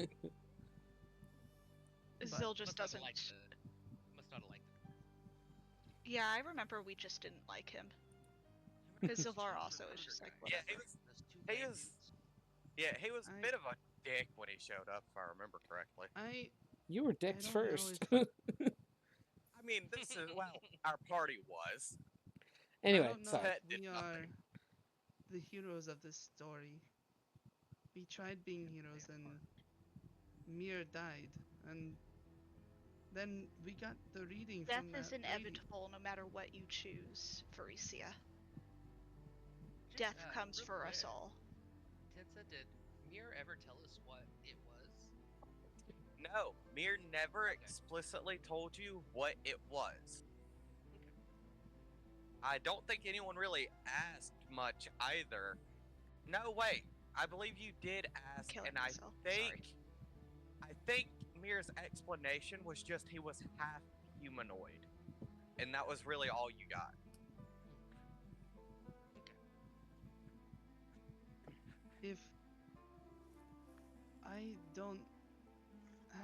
join? Zil just Must not have doesn't. liked must not have liked it. Yeah, I remember we just didn't like him. Because Sylvar also is just like, Yeah, whatever. he was he was a I- bit of a dick when he showed up, if I remember correctly. You were dicks don't first. I mean, this is, well, our party was. Anyway, I don't know sorry. if Did we nothing. are the heroes of this story. We tried being heroes and Mir died, and then we got the reading Death from that is lady. inevitable no matter what you choose, Faricia. Death comes real for us quick, all. Titsa, did Mir ever tell us what it was? No, Mir never Okay. explicitly told you what it was. I don't think anyone really asked much either. No, wait. I believe you did ask, Killing and myself, I think Mir's explanation was just he was half humanoid, and that was really all you got. If I don't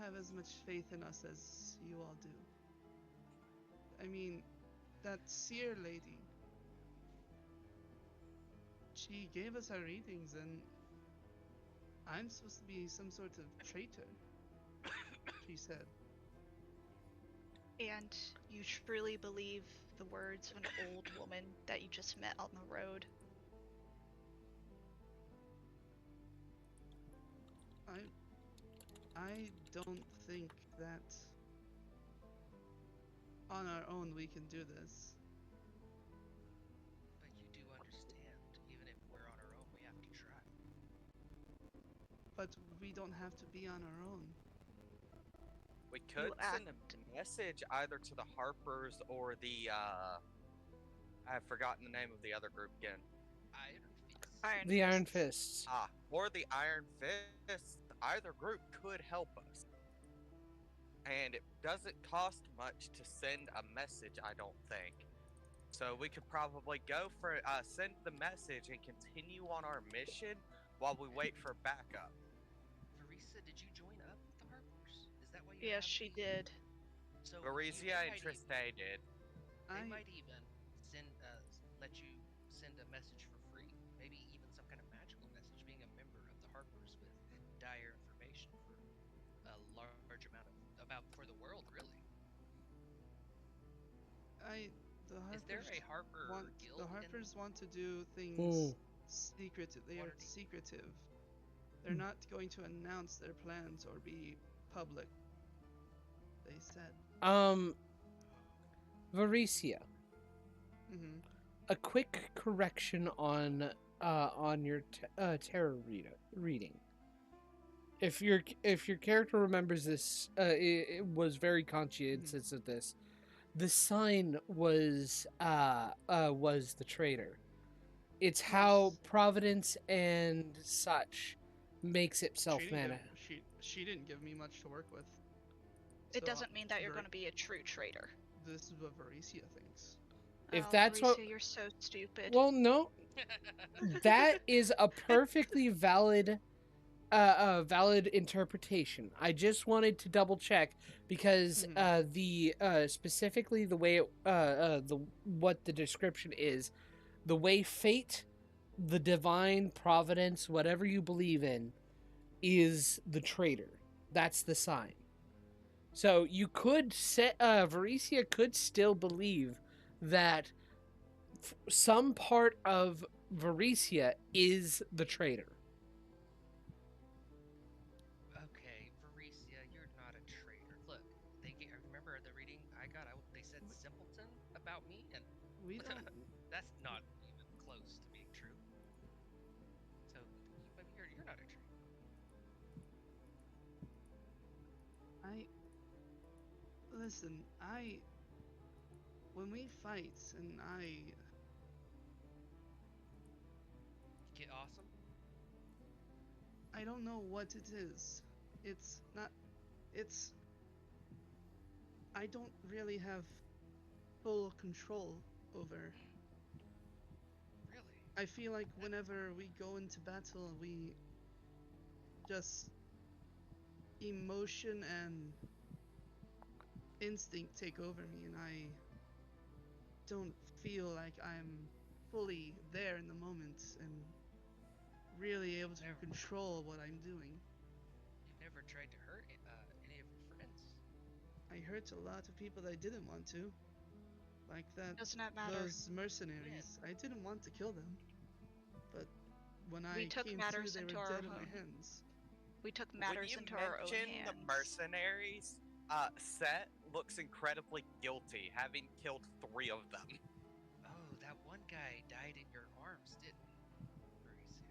have as much faith in us as you all do. I mean, that seer lady. She gave us our readings, and I'm supposed to be some sort of traitor. She said. And you truly believe the words of an old woman that you just met on the road. I don't think that on our own we can do this. But you do understand, even if we're on our own, we have to try. But we don't have to be on our own. We could send act- a message either to the Harpers or the I've forgotten the name of the other group again. Iron Fist. The Iron Fists. Or the Iron Fist. Either group could help us. And it doesn't cost much to send a message, I don't think. So we could probably go for send the message and continue on our mission while we wait for backup. Marisa, did you join up with the Harpers? Is that why you Yes, have she the- did. So Marisia and might Triste did. They I might even send let you send a message for free. Maybe even some kind of magical message harpers with dire information for a large amount of about for the world, really. The Is there Harpers a harper want guild the in Harpers want to do things Ooh. secretive. They are Quantity? secretive. They're not going to announce their plans or be public. They said. Varicia, Mm-hmm. a quick correction on your tarot reading. If your character remembers this, it was very conscientious of this. The sign was the traitor. It's how Yes. Providence and such makes itself She didn't give me much to work with. It So, doesn't mean that you're Ver- going to be a true traitor. This is what Varicia thinks. If Oh, that's what, Mauricio, you're so stupid. well, no, that is a perfectly valid valid interpretation. I just wanted to double check because the specifically the way the what the description is, the way fate, the divine providence, whatever you believe in, is the traitor. That's the sign. So you could say Varicia could still believe that some part of Varicia is the traitor. Okay, Varicia, you're not a traitor. Look, I remember the reading I got. They said simpleton about me, and We don't. that's not even close to being true. So, but you're not a traitor. Listen. When we fight and Get awesome. I don't know what it is. It's not. It's. I don't really have full control over. Really? I feel like whenever we go into battle, we just emotion and instinct take over me, and I don't feel like I'm fully there in the moment and really able to control what I'm doing. You've never tried to hurt any of your friends? I hurt a lot of people that I didn't want to, like that. Doesn't that matter? Those mercenaries. I didn't want to kill them, but when We I took came matters to, they into were our dead in my own. hands. We took matters into our own When you mention hands. the mercenaries, Set looks incredibly guilty, having killed 3 of them. Oh, that one guy died in your arms, didn't he, Varicia?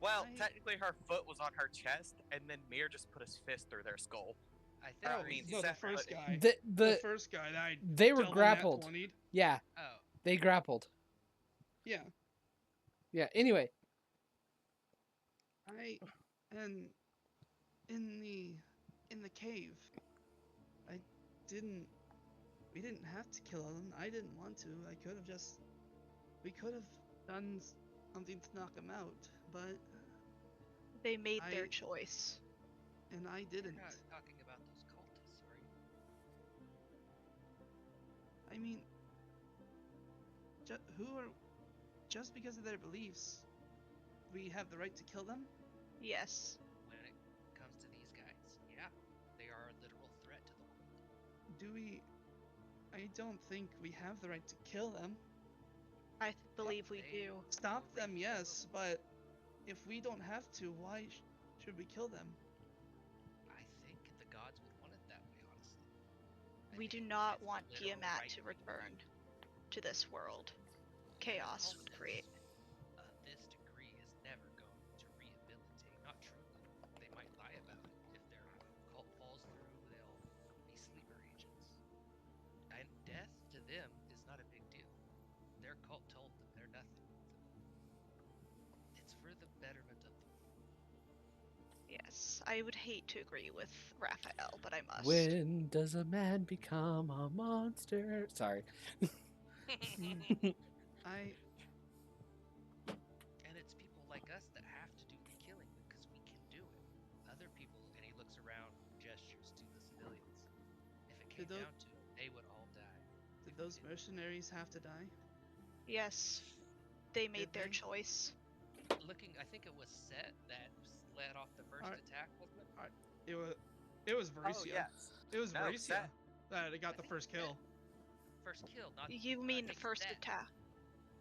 Well, technically her foot was on her chest, and then Mir just put his fist through their skull. I think. I mean, no, the Seth first put- guy. The The first guy that I they were double nat grappled. 20'd. Yeah, Oh, they grappled. Yeah, Yeah. Anyway, and in the cave, I didn't. We didn't have to kill them. I didn't want to. We could have done something to knock them out, but They made their I- choice. and I you're didn't. not talking about those cultists, are you? I mean, just because of their beliefs, we have the right to kill them? Yes. When it comes to these guys, yeah, they are a literal threat to the world. Do we? I don't think we have the right to kill them. I believe we They- do. Stop Well, them, we- yes, but if we don't have to, why should we kill them? I think the gods would want it that way, honestly. I We do think not it's want literal Tiamat right to thing do. return to this world. Chaos would create. This degree is never going to rehabilitate. Not truly. They might lie about it. If their cult falls through, they'll be sleeper agents. And death to them is not a big deal. Their cult told them they're nothing. It's for the betterment of the world. Yes, I would hate to agree with Raphael, but I must. when does a man become a monster? Sorry. I And it's people like us that have to do the killing because we can do it. Other people, and he looks around, gestures to the civilians. If it came Did tho- down to it, they would all die. did those mercenaries have to die? Yes, they made Did their they? choice. looking, I think it was Set that led off the first Alright. attack, wasn't it? It was Varicia. Oh yes. It was No, Varicia Set. that got I the think first Set- kill. First kill, not. You I mean think first Set- attack?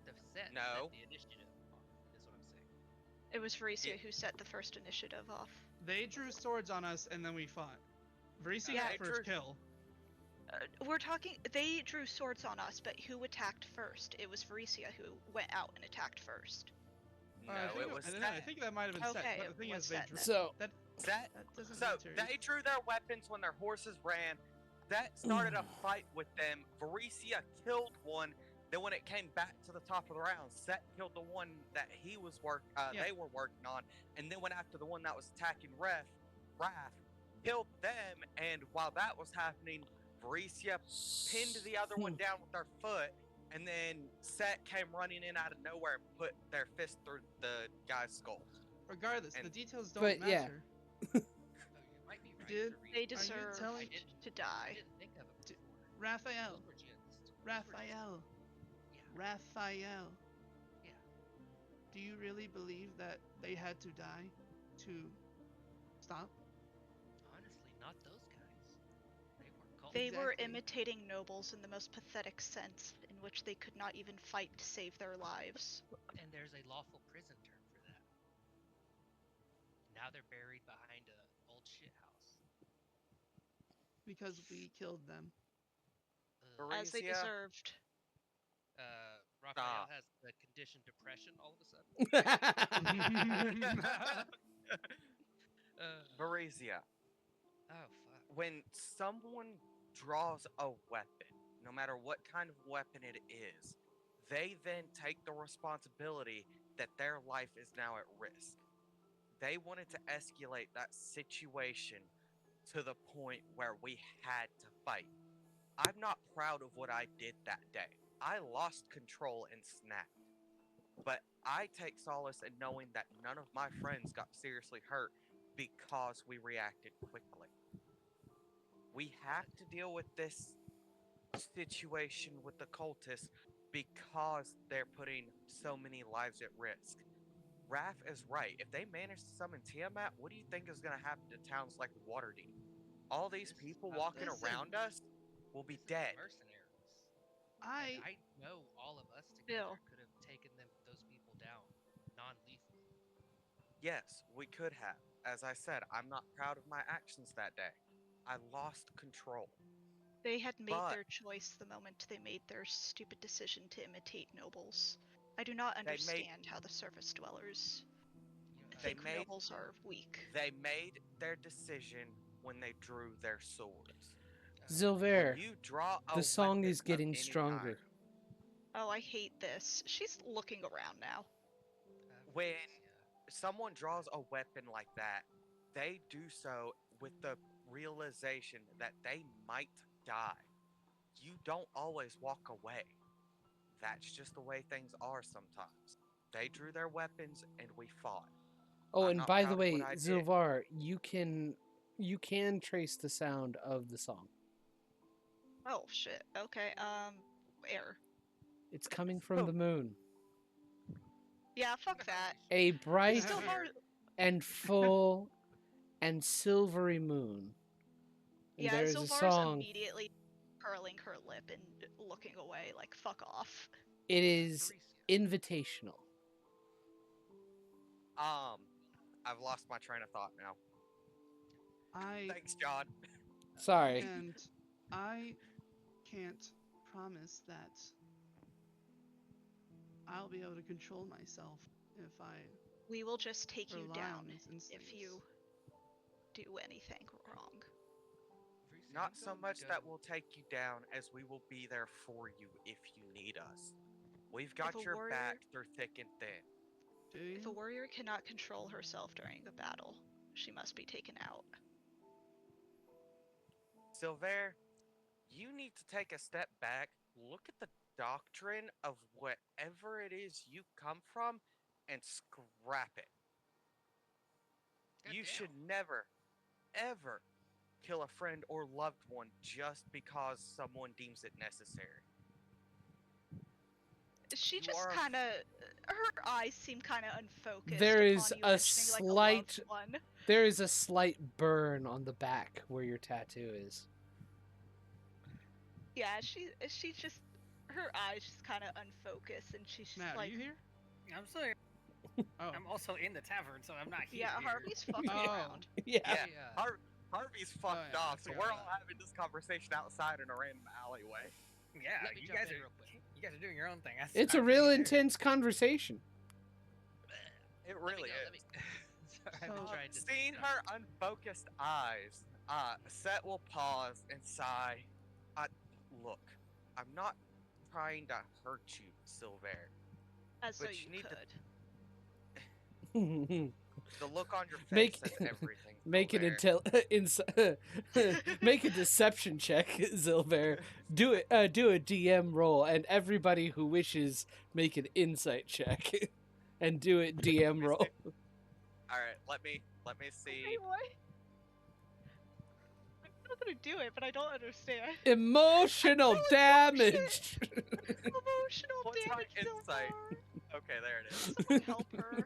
The Set No. set the initiative off, is what I'm saying. It was Varicia Yeah. who set the first initiative off. They drew swords on us and then we fought. Varicia Yeah. got They first drew- kill. We're talking. They drew swords on us, but who attacked first? It was Varicia who went out and attacked first. No, I think it was I don't know, I Set. think that might have been Set. Okay, But the it thing was is, they Set drew. then. So That Set. doesn't So matter. they drew their weapons when their horses ran. That started a fight with them. Varicia killed one. Then when it came back to the top of the round, Set killed the one that he was Yeah. they were working on, and then went after the one that was attacking Raph, killed them, and while that was happening, Varicia pinned the other one down with her foot, and then Set came running in out of nowhere and put their fist through the guy's skull. Regardless, the And- details don't But, yeah. matter. Oh, you might be right. Did- Therese. They Are you deserve telling- I didn't- to I die. didn't think of it before. Raphael. Those were just- Raphael. Yeah. Raphael. Yeah. Do you really believe that they had to die to stop? Honestly, not those guys. They weren't called. They were Exactly. imitating nobles in the most pathetic sense, in which they could not even fight to save their lives. And there's a lawful prison term for that. Now they're buried behind a old shit house. Because we killed them. As they Varicia? deserved. Raphael Stop. has the condition depression all of a sudden. Varicia, Oh fuck. when someone draws a weapon, no matter what kind of weapon it is, they then take the responsibility that their life is now at risk. They wanted to escalate that situation to the point where we had to fight. I'm not proud of what I did that day. I lost control and snapped. But I take solace in knowing that none of my friends got seriously hurt because we reacted quickly. We have to deal with this situation with the cultists because they're putting so many lives at risk. Raph is right. If they manage to summon Tiamat, what do you think is going to happen to towns like Waterdeep? All these people walking Listen. around us will be This is dead. Mercenaries. I And I know all of us Bill. together could have taken those people down non-lethally. Yes, we could have. As I said, I'm not proud of my actions that day. I lost control. They had made But- their choice the moment they made their stupid decision to imitate nobles. I do not made- understand how the surface dwellers You know, They think made- nobles are weak. They made their decision when they drew their swords. Zilver, You draw a the song weapon is of getting any stronger. kind. Oh, I hate this. She's looking around now. When- yeah. Someone draws a weapon like that, they do so with the realization that they might die. You don't always walk away. That's just the way things are sometimes. They drew their weapons and we fought. Oh, I'm and not by proud the of way, what I did. Zilvar, you can trace the sound of the song. Oh shit. Okay. Where? It's coming from Oh. the moon. Yeah, fuck that. A bright Still hard. and full and silvery moon. And Yeah, there's a Zilvar's song. immediately curling her lip and looking away, like fuck off. It is Borislav. invitational. I've lost my train of thought now. Thanks, John. Sorry. and I can't promise that I'll be able to control myself if I We will just take you rely down on these instincts. if you do anything wrong. Borislav, Not I'm so going to much that go- we'll take you down as we will be there for you if you need us. We've got a your warrior- back through thick and thin. do If a you? warrior cannot control herself during a battle, she must be taken out. Silver, you need to take a step back, look at the doctrine of whatever it is you come from, and scrap it. You Goddamn. should never, ever kill a friend or loved one just because someone deems it necessary. She You just are a- kind of, her eyes seem kind of unfocused. There upon is you a mentioning, like, slight- a loved one. There is a slight burn on the back where your tattoo is. Yeah, she just her eyes just kind of unfocused, and she's just Matt, like, are you here? I'm still here. Oh. I'm also in the tavern, so I'm not here. yeah, Harvey's fucking Oh. around. Yeah. Yeah. Hey, Harvey's fucked yeah, I off, so forgot we're about all having this conversation outside in a random alleyway. Yeah, Let me you jump guys in are real quick. you guys are doing your own thing. It's a real intense conversation. It Let me really go, let is. me- Sorry, I've been So- trying to Seeing her unfocused eyes, Set will pause and sigh. Look, I'm not trying to hurt you, Silver. As though But you you need to- could. The look on your face Make- says everything. Make an Silver. make a deception check, Zilver. Do it. Do a DM roll, and everybody who wishes make an insight check, and do it DM roll. All right, let me see. Okay, what? I'm not gonna do it, but I don't understand. Emotional I feel damage. Emotional What's my damage, insight? Silver. Okay, there it is. Someone help her.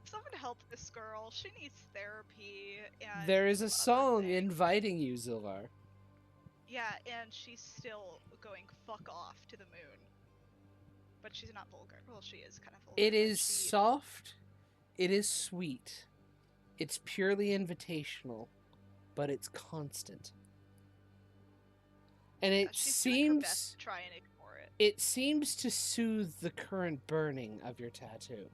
Someone help this girl. She needs therapy. And There is a some other song things. inviting you, Zilvar. Yeah, and she's still going fuck off to the moon. But she's not vulgar. Well, she is kind of vulgar. It but is she- soft. It is sweet. It's purely invitational, but it's constant. And yeah, it she's doing her best seems to try and ignore it. it seems to soothe the current burning of your tattoo.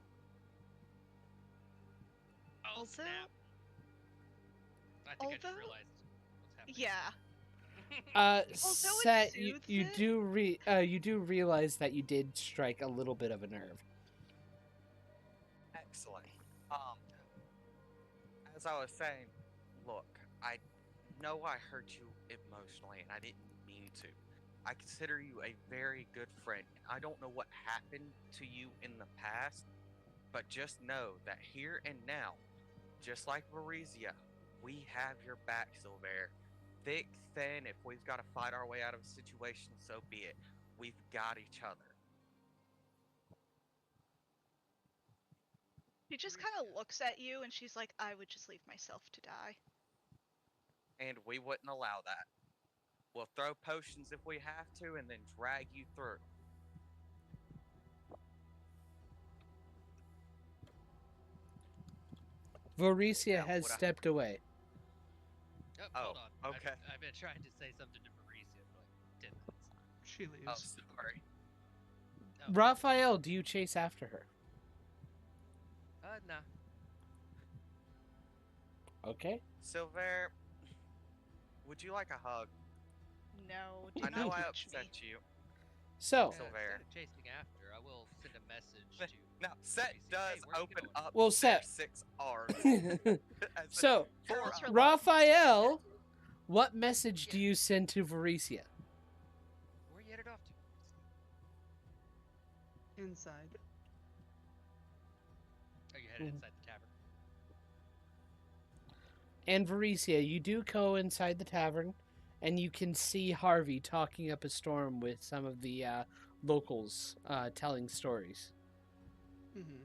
Oh, Also- snap. I think I just although- realized what's happening. Yeah. It soothes you do realize that you did strike a little bit of a nerve. Excellent. As I was saying, look, I know I hurt you emotionally, and I didn't mean to. I consider you a very good friend. I don't know what happened to you in the past, but just know that here and now, just like Varisia, we have your back, Silver. Thick, thin, if we've got to fight our way out of a situation, so be it. We've got each other. She just kind of looks at you and she's like, I would just leave myself to die. And we wouldn't allow that. We'll throw potions if we have to, and then drag you through. Varisia Yeah, has what I- stepped away. Oh, Oh, hold on. okay. I've been trying to say something to Marisa for like 10 minutes. She leaves. Oh, sorry. Oh, Raphael, do you chase after her? Nah. Okay. Silver, would you like a hug? No, do I know not I touch upset me. you. So, Instead Silver. of chasing after, I will send a message to. Now, Set Marisa, does "Hey, where you open going?" up Well, their Set- 6 arms. as a- so for Girls are a- Raphael, what message do you send to Varisia? Where you headed off to? Inside. Are you headed Mhm. inside the tavern? And Varisia, you do go inside the tavern, and you can see Harvey talking up a storm with some of the locals telling stories. Mm-hmm.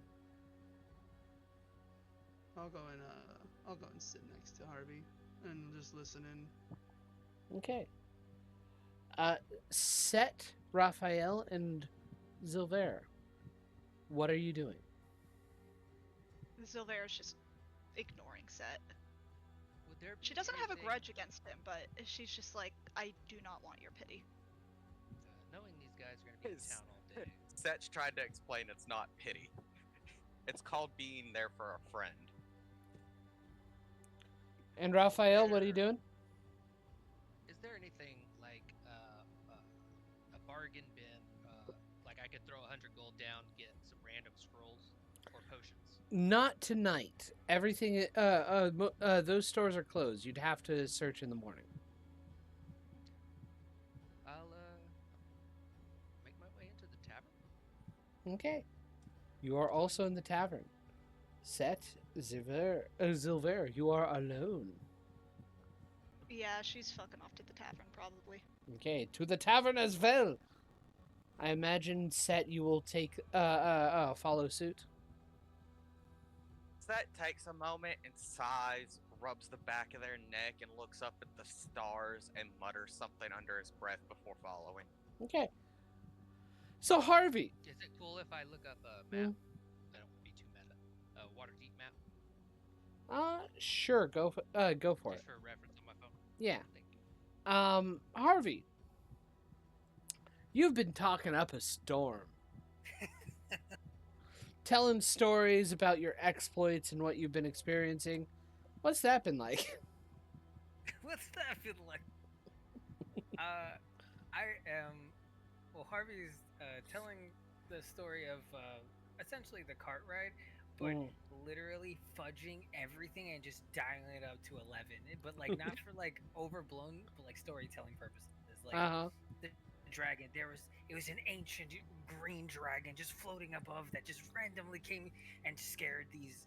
I'll go and sit next to Harvey and just listen in. Okay. Set, Raphael, and Zilver, what are you doing? Zilvera's just ignoring Set. Would there She be doesn't have a anything- grudge against him, but she's just like, I do not want your pity. Knowing these guys are going to be in His- town all day. Set's tried to explain it's not pity. It's called being there for a friend. And Raphael, what are you doing? Is there anything like a bargain bin? Like I could throw 100 gold down, get some random scrolls or potions. Not tonight. Everything. Those stores are closed. You'd have to search in the morning. I'll make my way into the tavern. Okay. You are also in the tavern. Set, Zilver, you are alone. Yeah, she's fucking off to the tavern, probably. Okay, to the tavern as well. I imagine Set, you will take follow suit. Set takes a moment and sighs, rubs the back of their neck, and looks up at the stars and mutters something under his breath before following. Okay. So Harvey, Is it cool if I look up a map? I don't want to be too meta. A Waterdeep map? sure, go for it. Just for reference on my phone. Yeah. Thank you. Harvey, you've been talking up a storm. Telling stories about your exploits and what you've been experiencing. What's that been like? What's that been like? I am. Well, Harvey's telling the story of essentially the cart ride, but literally fudging everything and just dialing it up to 11. But like not for like overblown, but like storytelling purposes. Like the dragon, it was an ancient green dragon just floating above that just randomly came and scared these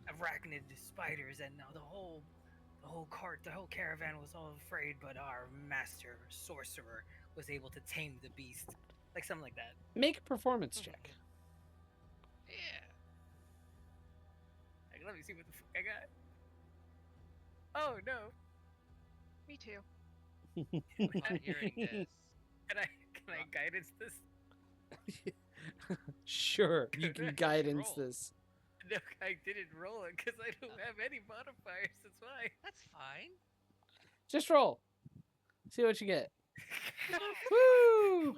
arachnid spiders, and now the whole caravan was all afraid, but our master sorcerer was able to tame the beast, like something like that. Make a performance check. Yeah. Like, let me see what the fuck I got. Oh no. Me too. Upon hearing this, Can I guidance this? Sure, you Could I can guidance roll? this. No, I didn't roll it because I don't have any modifiers. That's why. that's fine. Just roll. See what you get. Woo!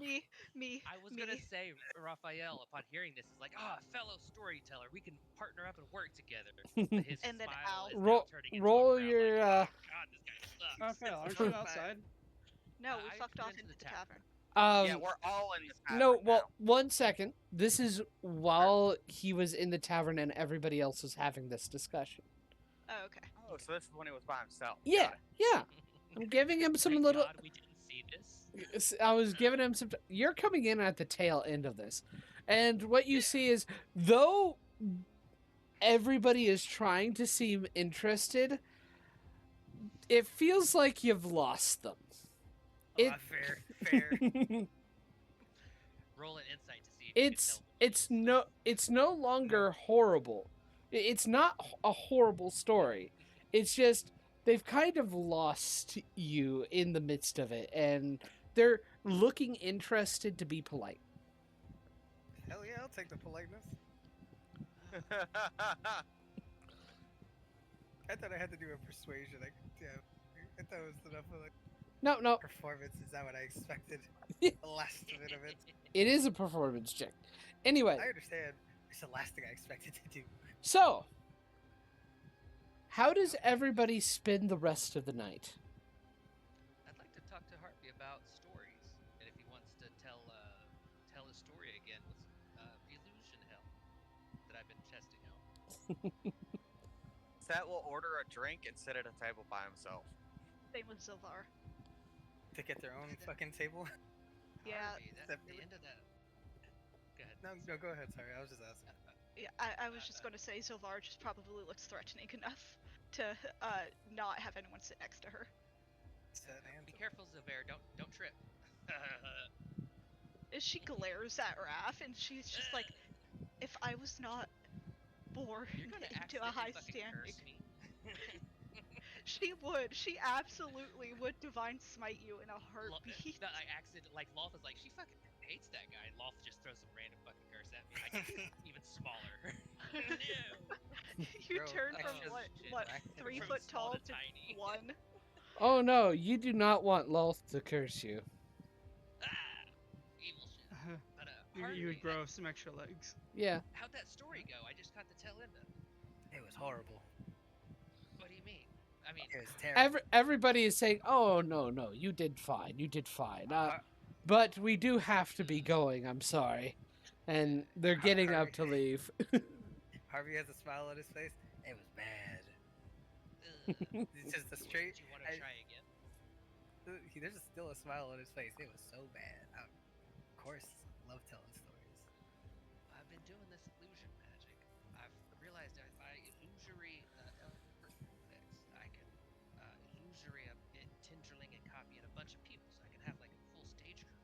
Me. I was gonna say, Raphael, upon hearing this, is like, fellow storyteller, we can partner up and work together. But his And then smile Al. is now Roll- turning into roll a frown, your, like, oh god, this guy sucks. Raphael, aren't you outside? No, we I fucked went off into into the the tavern. Yeah, we're all in the tavern No, well, now. 1 second. This is while he was in the tavern and everybody else was having this discussion. Oh, okay. Oh, so this is when he was by himself. Yeah, Got it. yeah. I'm giving him some Thank little. God we didn't see this. I was giving him some. You're coming in at the tail end of this, and what you see is, though everybody is trying to seem interested, it feels like you've lost them. It- Fair. Roll an insight to see if you can tell. it's no longer horrible. It's not a horrible story. It's just they've kind of lost you in the midst of it, and they're looking interested to be polite. Hell yeah, I'll take the politeness. I thought I had to do a persuasion. I thought it was enough of like No, performance. Is that what I expected? Yeah. The last bit of it. it is a performance check. Anyway, I understand. It's the last thing I expected to do. so how does everybody spend the rest of the night? I'd like to talk to Harvey about stories, and if he wants to tell his story again with illusion hell that I've been testing out. Set will order a drink and sit at a table by himself. Same with Zilvar. To get their own fucking table. Yeah. Harvey, that's the end of that. Go ahead. No, go ahead. Sorry, I was just asking. Yeah, I was just gonna say Zilvar just probably looks threatening enough to not have anyone sit next to her. Be careful, Zilver. Don't trip. She glares at Raph and she's just like, if I was not born You're gonna into a accidentally high fucking standing, curse me. she would. She absolutely would divine smite you in a heartbeat. No, I accident like Loth is like she fucking hates that guy. And Loth just throws some random fucking curse at me. I get even smaller. No. You Bro, turn extra from shit, what right? 3 From foot small tall to to tiny. 1. Oh no, you do not want Loth to curse you. Evil shit. But You Harvey, would grow some extra legs. Yeah. how'd that story go? I just got the tail end of it. It was horrible. What do you mean? I mean, It was terrible. Everybody is saying, "Oh no, you did fine. You did fine." But we do have to be going. I'm sorry, and they're getting up to leave. Harvey has a smile on his face. It was bad. It's just a straight. do you want to try again? There's still a smile on his face. It was so bad. Of course, love telling stories. I've been doing this illusion magic. I've realized that if I illusory effects, I can illusory a Tinderling and copy in a bunch of people, so I can have like a full stage crew.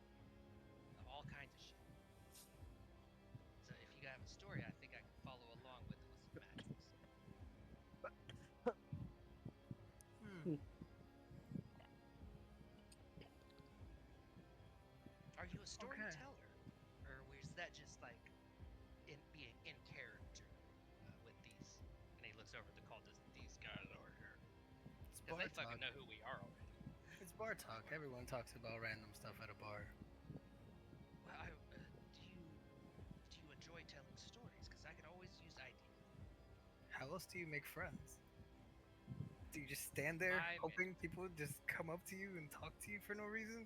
story I think I can follow along with some magics. Are you a storyteller, or was that just like in being in character with these? And he looks over at the cultists. These guys over here, It's because bar they fucking talk. know who we are already. It's bar talk. Everyone talks about random stuff at a bar. Well, do you enjoy telling stories? Because I could always use ideas. How else do you make friends? Do you just stand there hoping people just come up to you and talk to you for no reason?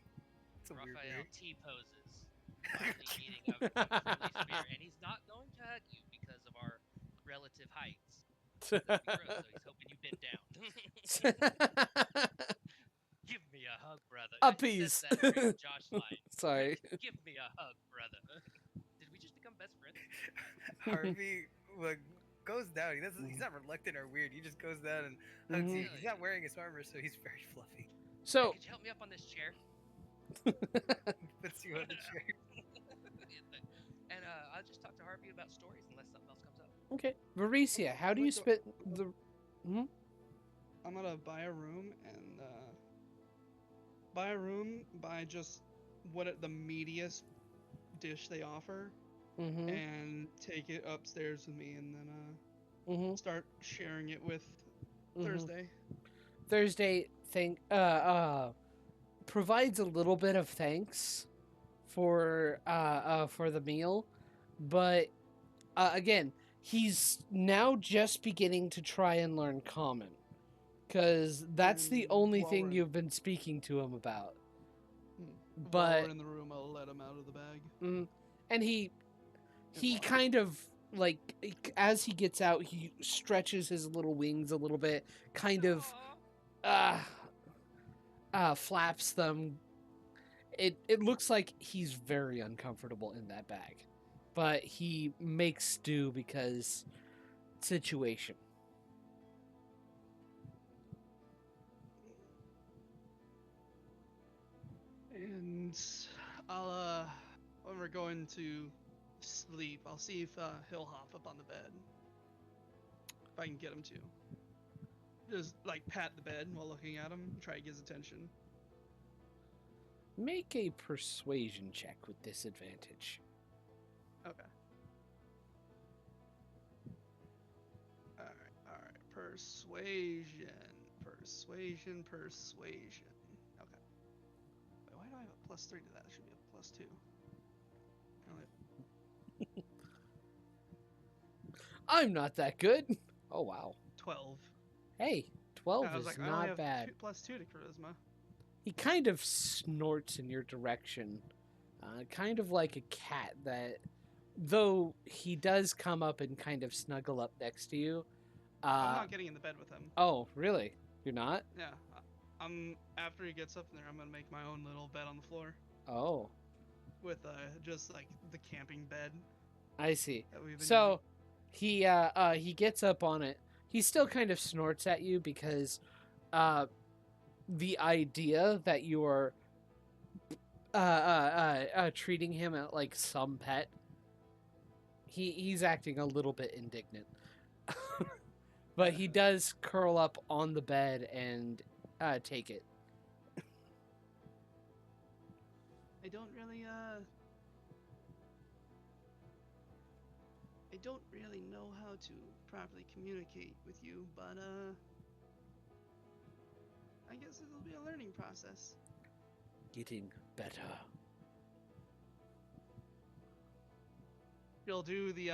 It's a weird Raphael way. T poses, quietly eating a friendly spear, and he's not going to hug you because of our relative heights. That'd be gross, so he's hoping you bend down. Give me a hug, brother. He Uppies. says that very Josh line. Sorry. Give me a hug, brother. Did we just become best friends? Harvey goes down. He's not reluctant or weird. He just goes down and hugs you. He's not wearing his armor, so he's very fluffy. So Could you help me up on this chair? Puts you on the chair. And I'll just talk to Harvey about stories unless something else comes up. okay, Varicia, how do you spit the? I'm gonna buy a room and buy just the meatiest dish they offer, and take it upstairs with me, and then start sharing it with Thursday. Thursday provides a little bit of thanks for the meal, but again, he's now just beginning to try and learn common, because that's the only thing you've been speaking to him about. While But we're in the room, I'll let him out of the bag. And he kind of, like, as he gets out, he stretches his little wings a little bit, kind of flaps them. It looks like he's very uncomfortable in that bag, but he makes do because situation. And I'll when we're going to sleep, I'll see if he'll hop up on the bed. If I can get him to. Just like pat the bed while looking at him, try to get his attention. Make a persuasion check with disadvantage. Okay. Alright. Persuasion. Okay. Wait, why do I have a +3 to that? It should be a +2. I'm not that good. Oh, wow. 12. Hey, 12 I was is like, I only not have bad. +2 to charisma. He kind of snorts in your direction, kind of like a cat that, though he does come up and kind of snuggle up next to you. I'm not getting in the bed with him. Oh, really? You're not? Yeah. After he gets up there, I'm gonna make my own little bed on the floor. Oh. With just like the camping bed. I see. That we've been So he gets up on it. He still kind of snorts at you because the idea that you are treating him like some pet, he's acting a little bit indignant. But he does curl up on the bed and take it. I don't really know how to properly communicate with you, but I guess it'll be a learning process. Getting better. You'll do the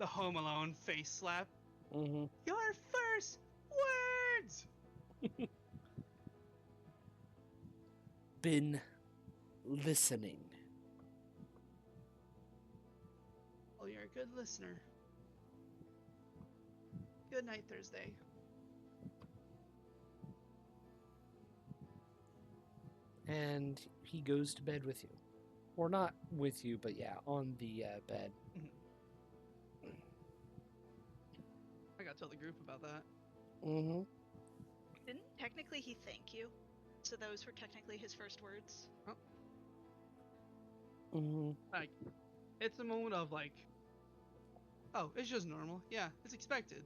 Home Alone face slap. Mm-hmm. Your first words. Been listening. Oh, you're a good listener. Good night, Thursday. And he goes to bed with you. Or not with you, but yeah, on the bed. I gotta tell the group about that. Mm-hmm. Didn't technically he thank you? So those were technically his first words. Mm-hmm. Like, it's a moment of like oh, it's just normal. Yeah, it's expected.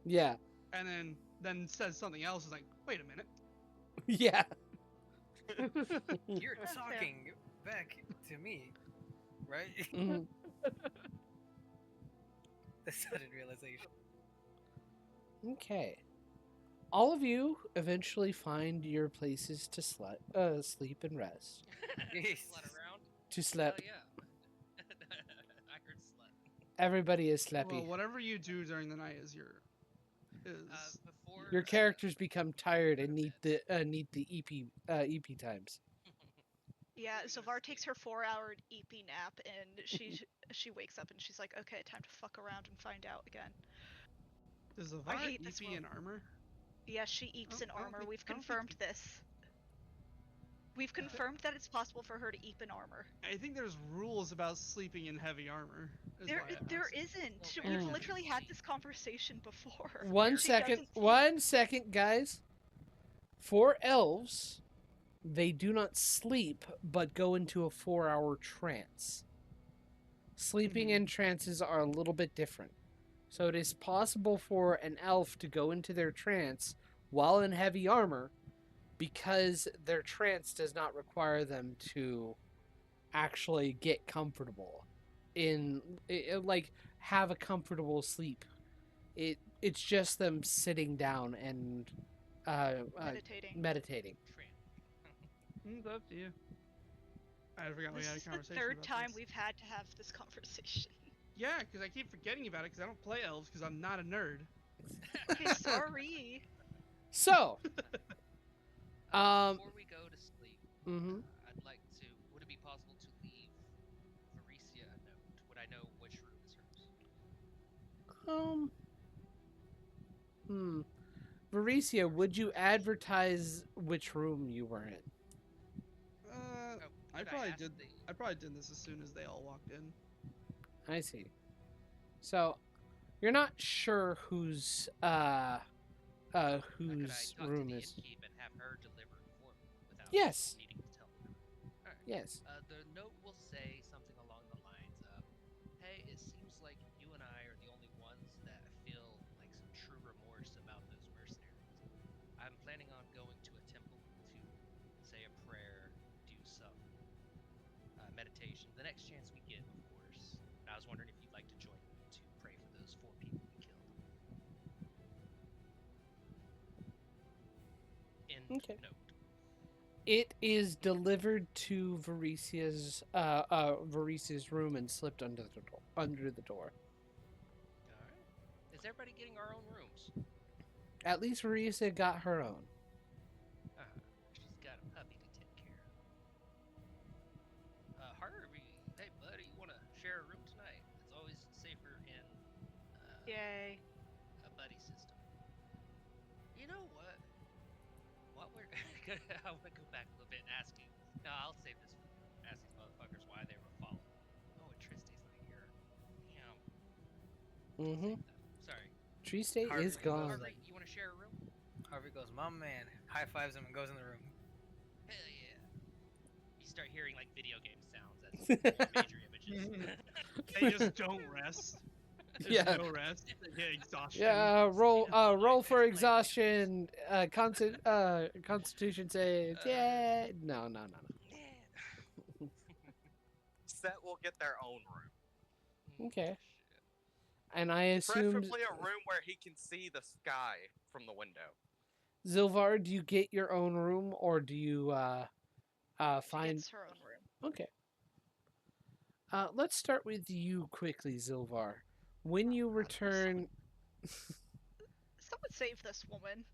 Yeah. And then says something else. Is like, wait a minute. Yeah. You're That's fair. talking back to me, right? Mhm. The sudden realization. Okay. All of you eventually find your places to sleep and rest. Slut around. To Hell sleep. yeah. I heard slut. Everybody is sleepy. Well, whatever you do during the night is Before Your characters become tired and need the EP times. Yeah, Zovar takes her 4-hour EP nap and she wakes up and she's like, okay, time to fuck around and find out again. Does the I Var hate this EP in armor? Yes, she eats in I don't armor. think- We've I don't think confirmed this. We've confirmed that it's possible for her to eat in armor. I think there's rules about sleeping in heavy armor. is There, why I there asked. isn't. Well, We've Mm. literally had this conversation before. One She second, doesn't sleep. 1 second, guys. For elves, they do not sleep but go into a 4-hour trance. Sleeping Mhm. in trances are a little bit different. So it is possible for an elf to go into their trance while in heavy armor because their trance does not require them to actually get comfortable like have a comfortable sleep. It's just them sitting down and Meditating. meditating. It's up to you. I forgot we This had a is the conversation. third about time this. we've had to have this conversation. Yeah, because I keep forgetting about it because I don't play elves because I'm not a nerd. Okay, sorry. So, Before we go to sleep, mhm. I'd like to. Would it be possible to leave Varesia a note? Would I know which room is hers? Varesia, would you advertise which room you were in? Oh, I could probably ask did. the- I probably did this as soon as they all walked in. I see. So, you're not sure whose could I whose talk room to the is. innkeep and have her deliver for me without Yes. needing to tell me? Alright. Yes. The note will say something along the lines of, "Hey, it seems like you and I are the only ones that feel like some true remorse about those mercenaries. I'm planning on going to a temple to say a prayer, do some meditation. The next chance we get, of course. And I was wondering if you'd like to join me to pray for those 4 people we killed." End Okay. note. It is delivered to Varesia's room and slipped under the door. Alright. Is everybody getting our own rooms? At least Varesia got her own. She's got a puppy to take care of. Harvey, hey buddy, you wanna share a room tonight? It's always safer in Yay. a buddy system. You know what? What we're I wanna go back a little bit and ask you. No, I'll save this for ask these motherfuckers why they were following. Oh, and Tristy's not here. Damn. Mm-hmm. Sorry. Tree State Harvey is goes gone. like- Harvey, you wanna share a room? Harvey goes, "My man," high fives him and goes in the room. Hell yeah. You start hearing like video game sounds as major images. They just don't rest. There's Yeah. no rest. They get exhaustion. Yeah, roll for exhaustion. Constitution save. Yeah. No. Set will get their own room. Okay. And I assumed Preferably a room where he can see the sky from the window. Zilvar, do you get your own room or do you She find? gets her own room. Okay. Let's start with you quickly, Zilvar. When you return, Someone save this woman.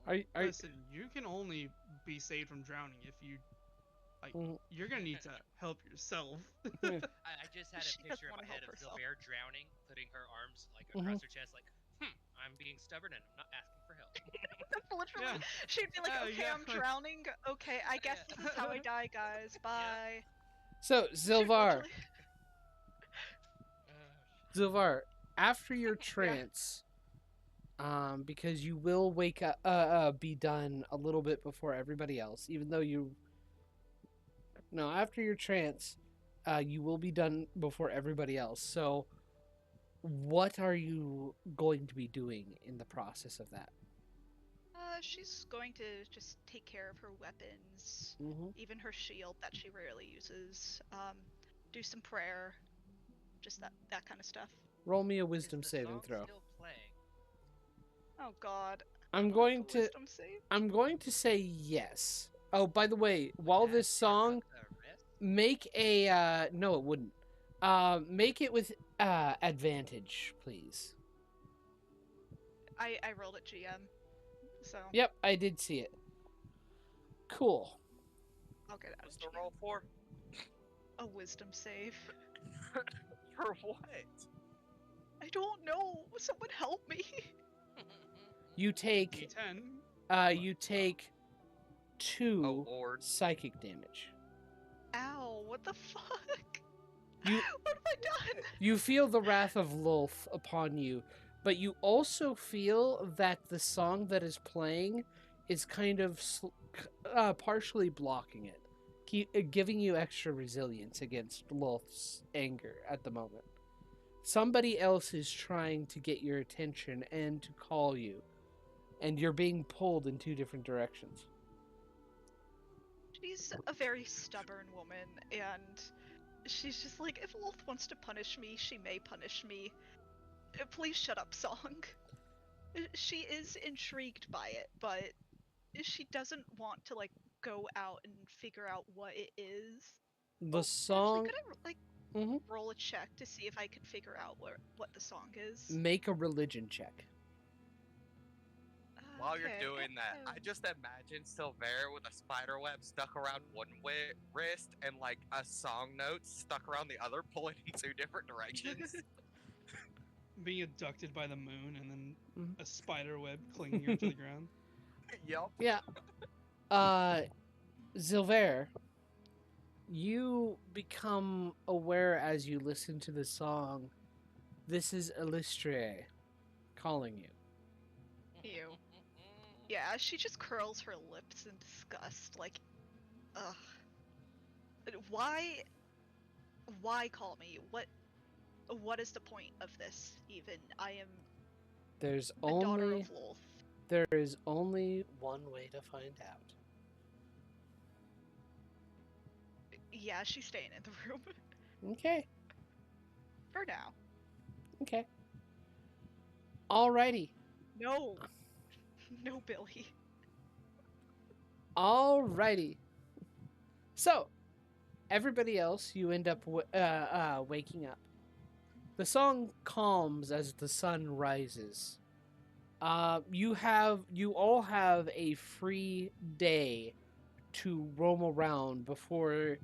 are Listen, you can only be saved from drowning if you. Mm. You're gonna need to help yourself. I just had She a picture in doesn't my wanna head help of herself. Silver drowning, putting her arms like Mhm. across her chest, like, I'm being stubborn and I'm not asking for help. That's literally. Yeah. She'd be like, Yeah, okay, yeah, I'm like- drowning. Okay, I guess this is how I die, guys. Bye. so She'd Zilvar, literally- Zilvar, after your trance, because you will wake up, be done a little bit before everybody else, even though you. No, after your trance, you will be done before everybody else. So, what are you going to be doing in the process of that? She's going to just take care of her weapons, Mm-hmm. even her shield that she rarely uses. Do some prayer, just that kind of stuff. Roll me a Is wisdom the saving song throw. still playing? Oh God. I'm What's going the to wisdom save? I'm going to say yes. Oh, by the way, while Would this that song interrupt the rest? make a no, it wouldn't. Make it with advantage, please. I rolled at GM, so Yep, I did see it. Cool. I'll get out What's of the GM. roll for? A wisdom save. For what? I don't know. Someone help me. You take D10. you take Oh, 2 Lord. psychic damage. Ow, what the fuck? You What have I done? you feel the wrath of Lulth upon you, but you also feel that the song that is playing is kind of partially blocking it, giving you extra resilience against Lulth's anger at the moment. Somebody else is trying to get your attention and to call you, and you're being pulled in 2 different directions. She's a very stubborn woman, and she's just like, if Lilith wants to punish me, she may punish me. Please shut up, song. She is intrigued by it, but she doesn't want to like go out and figure out what it is. The Actually, song could I like Mhm. roll a check to see if I could figure out what the song is? Make a religion check. While you're Okay, doing that, I just imagine Silver with a spider web stuck around one wrist and like a song note stuck around the other, pulling in 2 different directions. Being abducted by the moon and then Mhm. a spider web clinging her to the ground. Yup. Yeah. Zilver, you become aware as you listen to the song. This is Elistrie calling you. Ew. Yeah, she just curls her lips in disgust, like, ugh. Why call me? What is the point of this, even? I am There's a daughter only of Lolth. there is only one way to find out. Yeah, she's staying in the room. Okay. For now. Okay. Alrighty. No. No, Billy. Alrighty. So, everybody else, you end up waking up. The song calms as the sun rises. You all have a free day to roam around before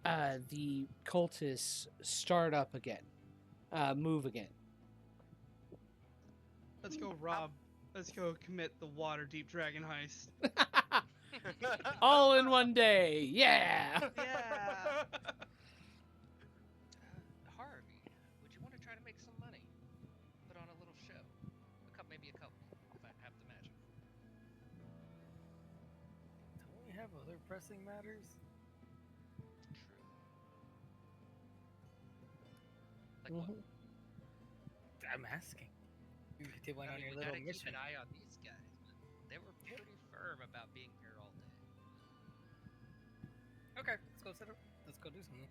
the cultists start up again, move again. Let's go rob. Let's go commit the water deep dragon heist. All in one day, yeah. Yeah. Harvey, would you want to try to make some money? Put on a little show. Maybe a couple, if I have the magic. Don't we have other pressing matters? True. Like what? I'm asking. You did one I on mean, your we little gotta mission. keep an eye on these guys, but they were pretty firm about being here all day. Okay, let's go do something.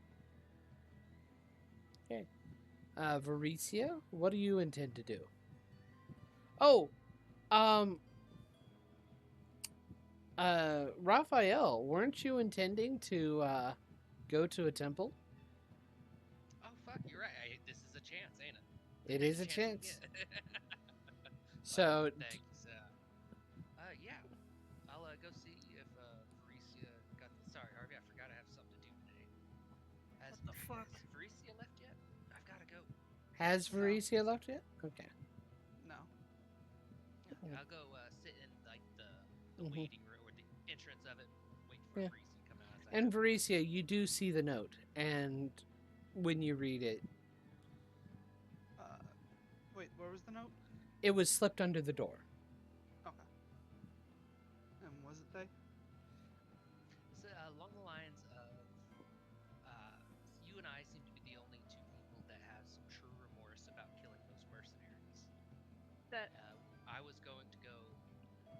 Varicia, what do you intend to do? Oh, Raphael, weren't you intending to go to a temple? Oh fuck, you're right. This is a chance, ain't it? It is a we chance. get. So, Thanks. Yeah, I'll go see if Varicia got. Sorry, Harvey, I forgot I have something to do today. Has What the fuck? Varicia left yet? I've gotta go. has Varicia left yet? Okay. No. Okay, I'll go sit in like the Mhm. waiting room or the entrance of it, wait for Yeah. Varicia to come out. as I And have. Varicia, you do see the note, and when you read it, Wait, where was the note? it was slipped under the door. Okay. And was it they? So, along the lines of, you and I seem to be the only 2 people that have some true remorse about killing those That I was going to go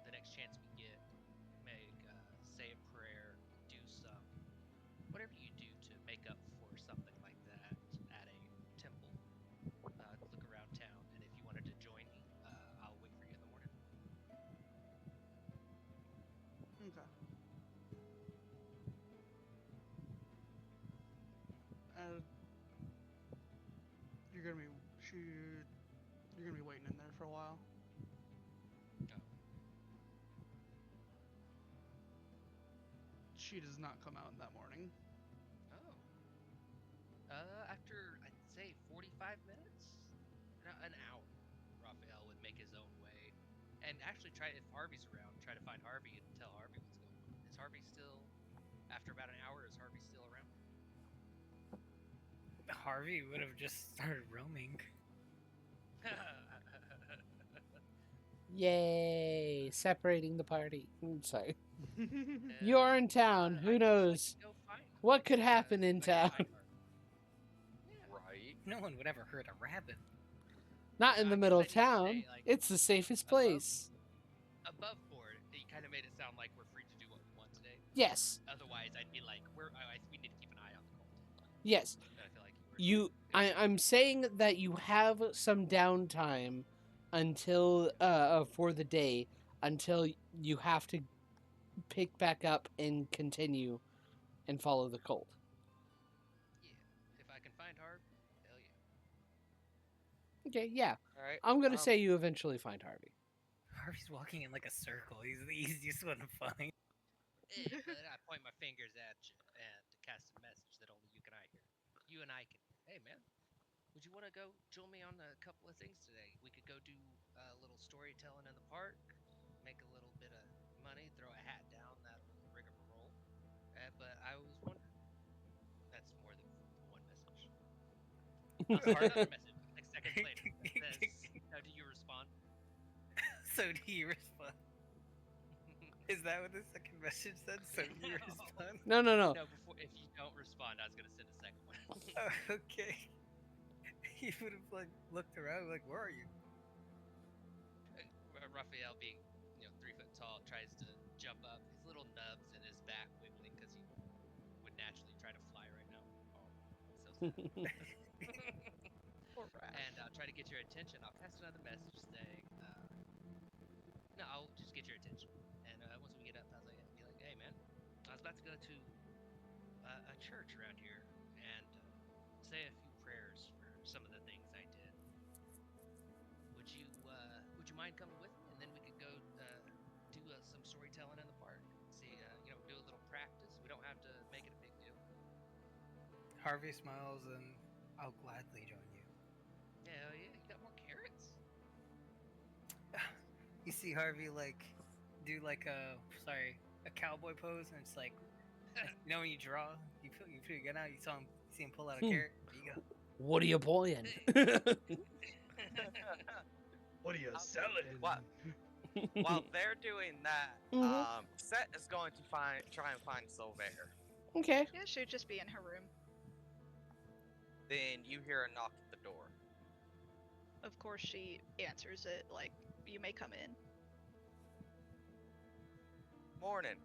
the next chance we get, make say a prayer, do some whatever you do to make up for something like that at a temple. Look around town, and if you wanted to join me, I'll wait for you in the morning. Okay. Uh, you're gonna be you're gonna be waiting in there for a while. Oh. She does not come out in that morning. Oh. After I'd say 45 minutes, no, an hour, Raphael would make his own way, and actually try if Harvey's around, try to find Harvey and tell Harvey what's going on. Is Harvey still? After about an hour, is Harvey still around? Harvey would have just started roaming. Yay! Separating the party. Sorry. And, You're in town. I Who guess I knows? can go find him. What could happen in If I can town? find Harvey. Yeah. Right. No one would ever hurt a rabbit. Not in I the guess middle I of need to town. say, like, It's the safest above- place. Above board, you kind of made it sound like we're free to do what we want today. Yes. Otherwise, I'd be like, we need to keep an eye on the cult. Yes. But I feel like I'm saying that you have some downtime until for the day until you have to pick back up and continue and follow the cult. Yeah. If I can find Harvey, hell yeah. Okay, yeah. All right. I'm gonna say you eventually find Harvey. Harvey's walking in like a circle. He's the easiest one to find. But I point my fingers at you and cast a message that only you and I hear. You and I can. Hey, man. Would you want to go join me on a couple of things today? We could go do a little storytelling in the park, make a little bit of money, throw a hat down, that'll rigmarole. But I was wondering. That's more than one message. Another message, like seconds later, that says, "Now, do you respond?" So do you respond? Is that what the second message said? So do you No. respond? No. No, before if you don't respond, I was gonna send a second one. Oh, okay. He would have like looked around like, where are you? Raphael, being 3 foot tall, tries to jump up. His little nubs in his back wiggling because he would naturally try to fly right now. Oh, so sad. poor rat. And I'll try to get your attention. I'll cast another message saying, no, I'll just get your attention. And once we get up, I'll be like, hey man, I was about to go to a church around here and say a few prayers for some of the things I did. Would you mind coming with me? And then we could go do some storytelling in the park. See, do a little practice. We don't have to make it a big deal. Harvey smiles and I'll gladly join you. Yeah, you got more carrots. You see Harvey like do like a cowboy pose, and it's like when you draw, you put your gun out, you see him pull out a carrot. There you go. What are you boying? What are you selling? What? While they're doing that, Mhm. Set is going to try and find Silver. Okay. Yeah, she'd just be in her room. Then you hear a knock at the door. Of course, she answers it like, "You may come in." Morning.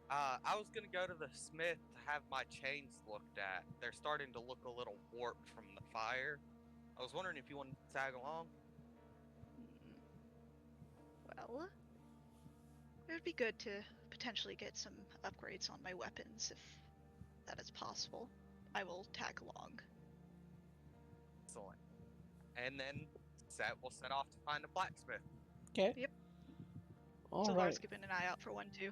I was gonna go to the smith to have my chains looked at. They're starting to look a little warped from the fire. I was wondering if you wanted to tag along. Well, it would be good to potentially get some upgrades on my weapons if that is possible. I will tag along. Excellent. And then Set will set off to find a blacksmith. Okay. Yep. All So right. Lars keeping an eye out for one too.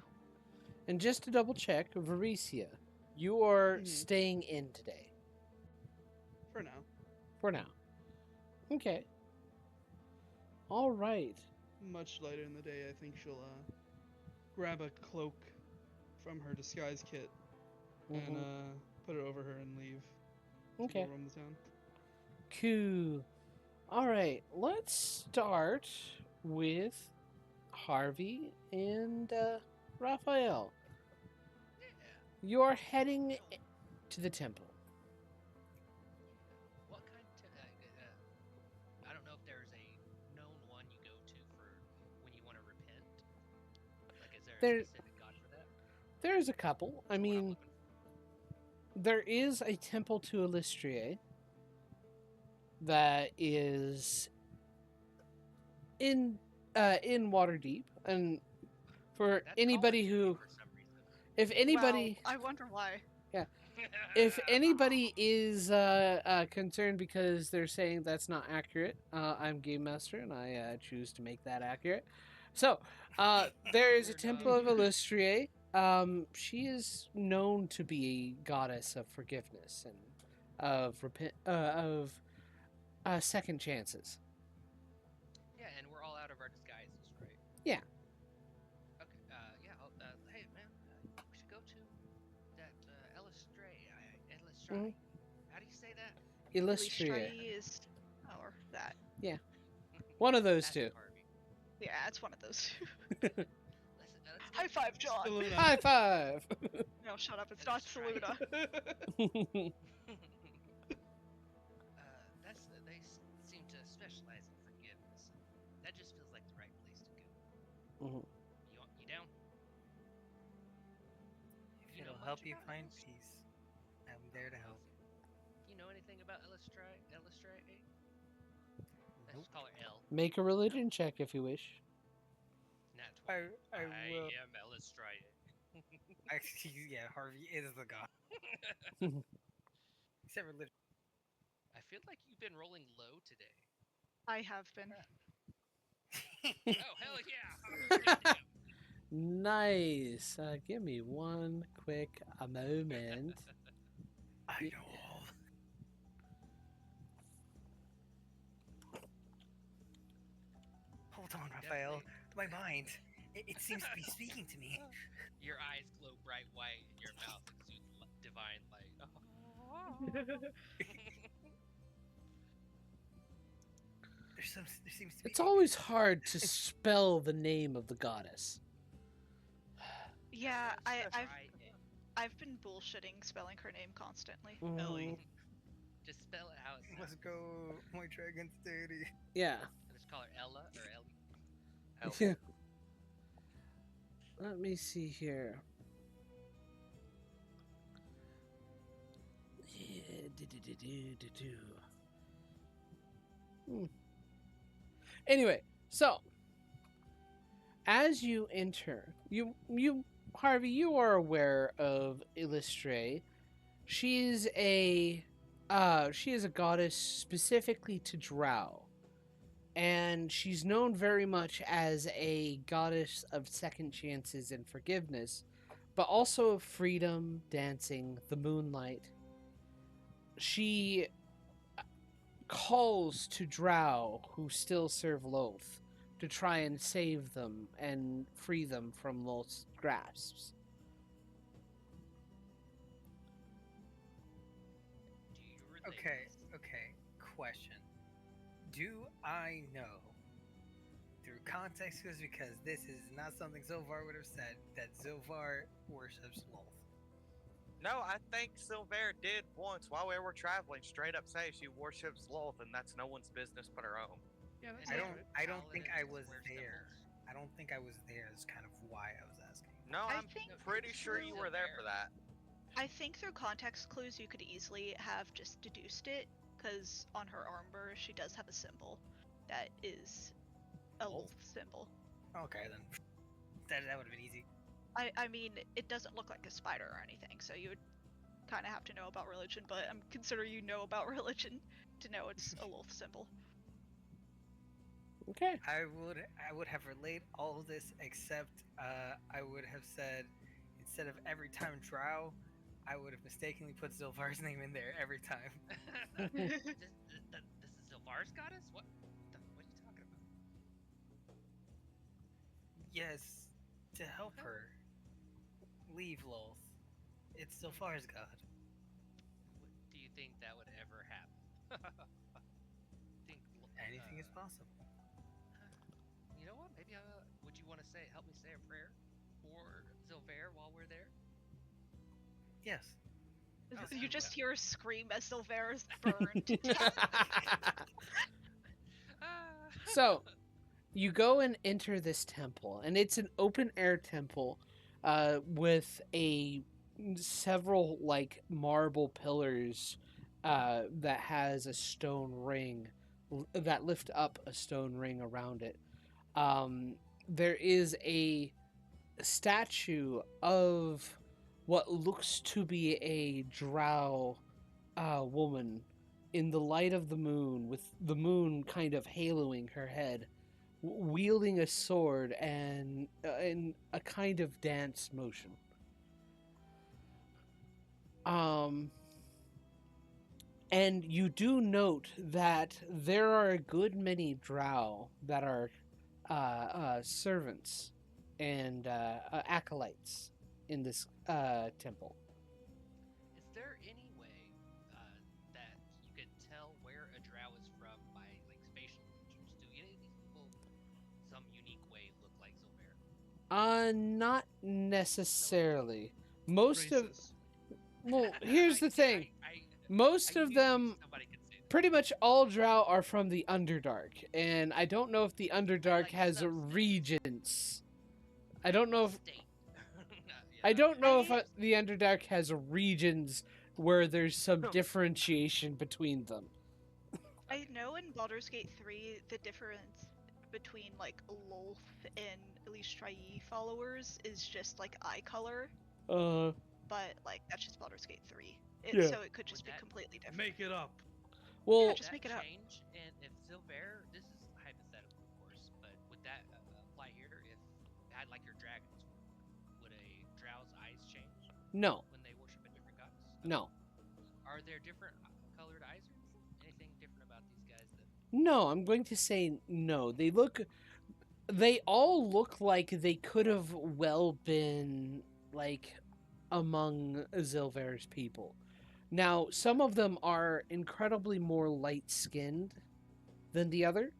And just to double check, Varicia, you are Mhm. staying in today For now. for now. Okay. All right. Much later in the day, I think she'll grab a cloak from her disguise kit Mhm. and put it over her and leave. To Okay. go roam the town. Cool. All right. Let's start with Harvey and Raphael. Yeah. You're heading to the temple. What kind of I don't know if there's a known one you go to There- a specific god for that? There's a couple. I That's what I'm mean, looking for. there is a temple to Illustrie that is in Waterdeep, and for That's anybody calling to me who, for some reason. if anybody, Wow, I wonder why. if anybody is concerned because they're saying that's not accurate, I'm Game Master and I choose to make that accurate. So, there is a You're temple not. of Illustrie. She is known to be a goddess of forgiveness and of second chances. Yeah, and we're all out of our disguises, right? Yeah. Okay. Yeah. Hey, man, we should go to that Elistray. Mhm. How do you say that? Illustrie. is, or that. One of those That's two. Harvey. Yeah, it's one of those. Let's go High five, John. Saluna. High five. No, shut up. It's not Saluna. Seem to specialize in forgiveness. That just feels like the right place to go. Mhm. You down? If You know it'll much help you about find Illustray? peace, I'm there to help. You know anything about Illustray? Let's Nope. just call her L. Make a religion check if you wish. Nat I 20. will. am Illustray. Actually, yeah, Harvey is the god. Except for religion. I feel like you've been rolling low today. I have been. Oh hell yeah! Nice. Give me one quick moment. I Yeah. know. Hold on, Raphael. My mind. It seems to be speaking to me. Your eyes glow bright white, and your mouth exudes divine light. There seems to be. It's always hard to spell the name of the goddess. Yeah, Try I've been bullshitting spelling her name constantly. Ellie. Just spell it how it sounds. Let's go, my dragon's daddy. Yeah. Let's call her Ella or Ellie. Yeah. Let me see here. Yeah, Anyway, so as you enter, you Harvey, you are aware of Illustray. She is a goddess specifically to Drow. And she's known very much as a goddess of second chances and forgiveness, but also of freedom, dancing, the moonlight. She calls to Drow who still serve Loth to try and save them and free them from Loth's grasps. Do you relate? Okay. Question. Do I know, through context clues, because this is not something Zovar would have said, that Zovar worships Loth? No, I think Silver did once while we were traveling straight up say she worships Lolth, and that's no one's business but her own. Yeah, that's I And don't. accurate. I don't think I paladins was wear there. symbols. I don't think I was there. Is kind of why I was asking. No, I I'm think pretty sure you were there for that. I think through context clues you could easily have just deduced it, because on her armor she does have a symbol that is a Loth symbol. Okay then. That would have been easy. I mean, it doesn't look like a spider or anything, so you would kind of have to know about religion, but I'm considering you know about religion to know it's a Loth symbol. Okay. I would have relayed all of this, except I would have said, instead of every time Drow, I would have mistakenly put Zilvar's name in there every time. This is Zilvar's goddess? What are you talking about? Yes, to help her leave Loth. It's Zilfar's god. Do you think that would ever happen? think Anything is possible. You know what? Maybe would you want to help me say a prayer for Zilver while we're there? Yes. You just hear a scream as Silver is burned. So, you go and enter this temple, and it's an open air temple with a several like marble pillars that has a stone ring that lift up a stone ring around it. There is a statue of what looks to be a drow woman in the light of the moon, with the moon kind of haloing her head, wielding a sword and in a kind of dance motion. And you do note that there are a good many drow that are servants and acolytes in this temple. Is there any way that you can tell where a drow is from by like facial features? Do any of these people, some unique way, look like Zilver? Not necessarily. Most of Racist. well, here's the thing. Most of them, Somebody could say that. pretty much all drow are from the Underdark, and I don't know if the Underdark Like has substates. regions. I don't know if State. I don't know if I- the Underdark has regions where there's some differentiation between them. I know in Baldur's Gate 3 the difference between like Lolth and at least Trie followers is just like eye color, Uh, but like that's just Baldur's Gate 3. Yeah. So it could just Would be that completely different. Make it up. well, Yeah, just make it up. Change, and if Zilver, this is hypothetical, of course, but would that apply here if you had like your dragons? Would a drow's eyes change no, when they worship a different goddess? no, Are there different colored eyes or anything different about these guys that? no. I'm going to say no. They all look like they could have well been like among Zilver's people. Now, some of them are incredibly more light-skinned than the other.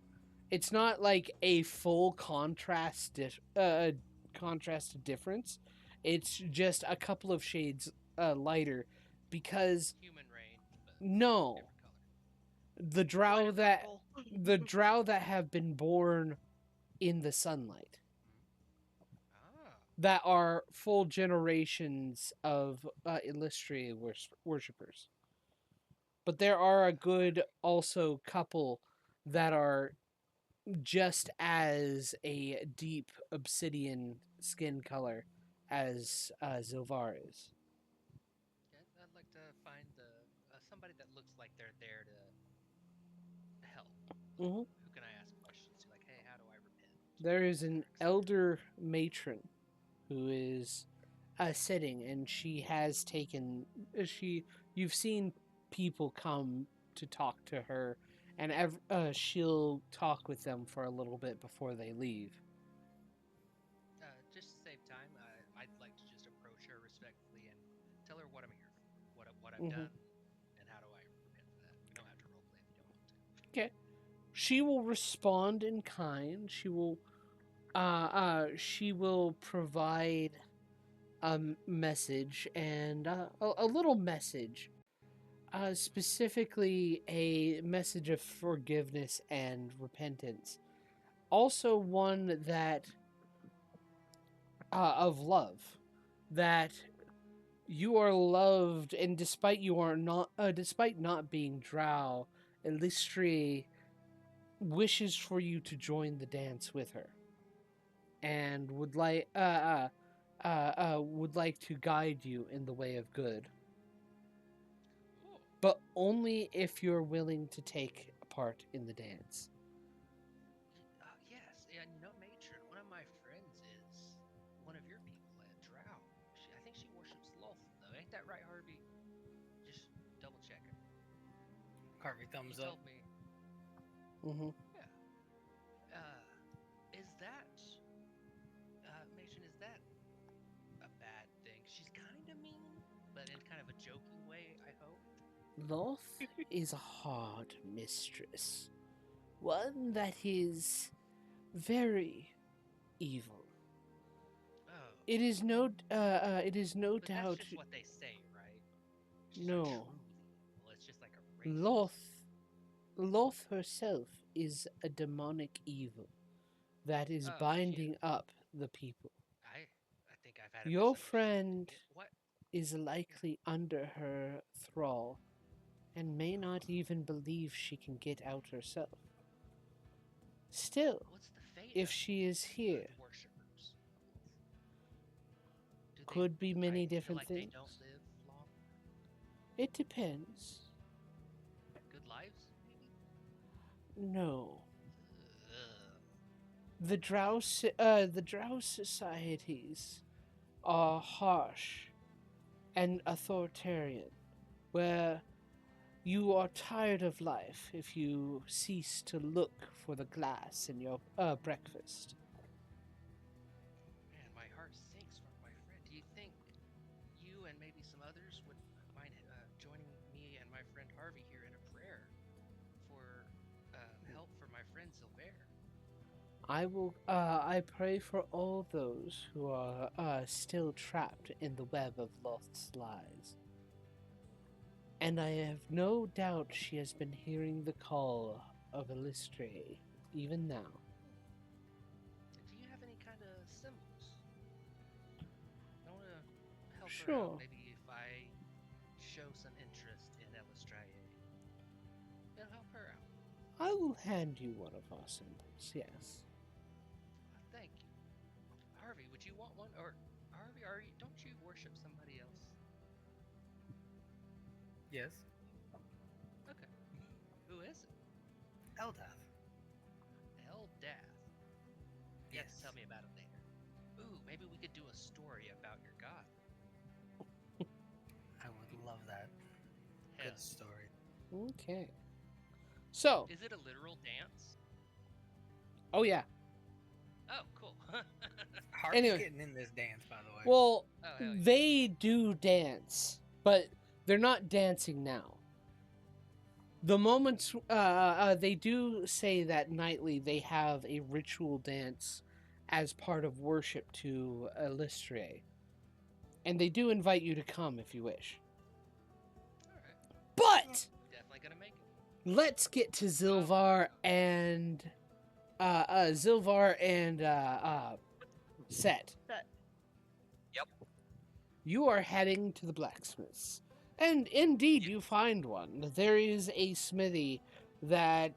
It's not like a full contrast difference. It's just a couple of shades lighter, because Human range, but no, different color. the drow Lighter that purple. the drow that have been born in the sunlight, Ah, that are full generations of Illustri worshippers. But there are a good also couple that are just as a deep obsidian skin color as Zilvar is. yeah, I'd like to find somebody that looks like they're there to help. Mhm. Who can I ask questions to? Like, hey, how do I repent? There is an Or accept? elder matron who is sitting, and she has taken she. You've seen people come to talk to her, and she'll talk with them for a little bit before they leave. Just to save time, I'd like to just approach her respectfully and tell her what I'm here for, what I've Mhm. done, and how do I repent for that. You don't have to roleplay if you don't want to. Okay. She will respond in kind. She will provide a message, and a little message, specifically a message of forgiveness and repentance. Also, one that of love, that you are loved, and despite not being drow, Elistri wishes for you to join the dance with her, and would like to guide you in the way of good, but only if you're willing to take part in the dance. Yes, and you know, matron, one of my friends is one of your people at Drow. I think she worships Loth, though. Ain't that right, Harvey? Just double checking. Harvey He thumbs up. told me. Mm-hmm. Is that, matron? Is that a bad thing? She's kind of mean, but in kind of a joking way, I hope. Loth is a hard mistress, one that is very evil. Oh, It is no but doubt. that's just what they say, right? She's No. not truly evil. It's just like a racist. Loth herself is a demonic evil. that is Oh, binding up the people. I think I've had a Your misunderstanding. friend What? is likely under her thrall and may not even believe she can get out herself. Still, What's the fate if of she is here, good worshippers? Do they? could be many I feel different like they things. don't live long. It depends. Good lives, maybe. No. Ugh. The drow societies are harsh and authoritarian, where you are tired of life if you cease to look for the glass in your breakfast. Man, my heart sinks for my friend. Do you think you and maybe some others would mind joining me and my friend Harvey here in a prayer for help for my friend Silver? I pray for all those who are still trapped in the web of lost lies. And I have no doubt she has been hearing the call of Illustre even now. Do you have any kind of symbols? I want to help her Sure. out. Maybe if I show some interest in Illustrae, it'll help her out. I will hand you one of our symbols, yes. Thank you. Harvey, would you want one? Or Harvey, don't you worship somebody else? Yes. Okay. Who is it? Eldath. Eldath. You have to Yes. tell me about it later. Ooh, maybe we could do a story about your god. I would love that. Hell. Good story. Okay. So, Is it a literal dance? oh yeah. Oh, cool. Harvey's Anyway. getting in this dance, by the way. Well, Oh, hell yeah. they do dance, but they're not dancing now. The moments they do say that nightly they have a ritual dance as part of worship to Illustre. And they do invite you to come if you wish. Alright. But Definitely gonna make it. let's get to Zilvar and Set. Set. Yep. You are heading to the blacksmith's. And indeed, you find one. There is a smithy that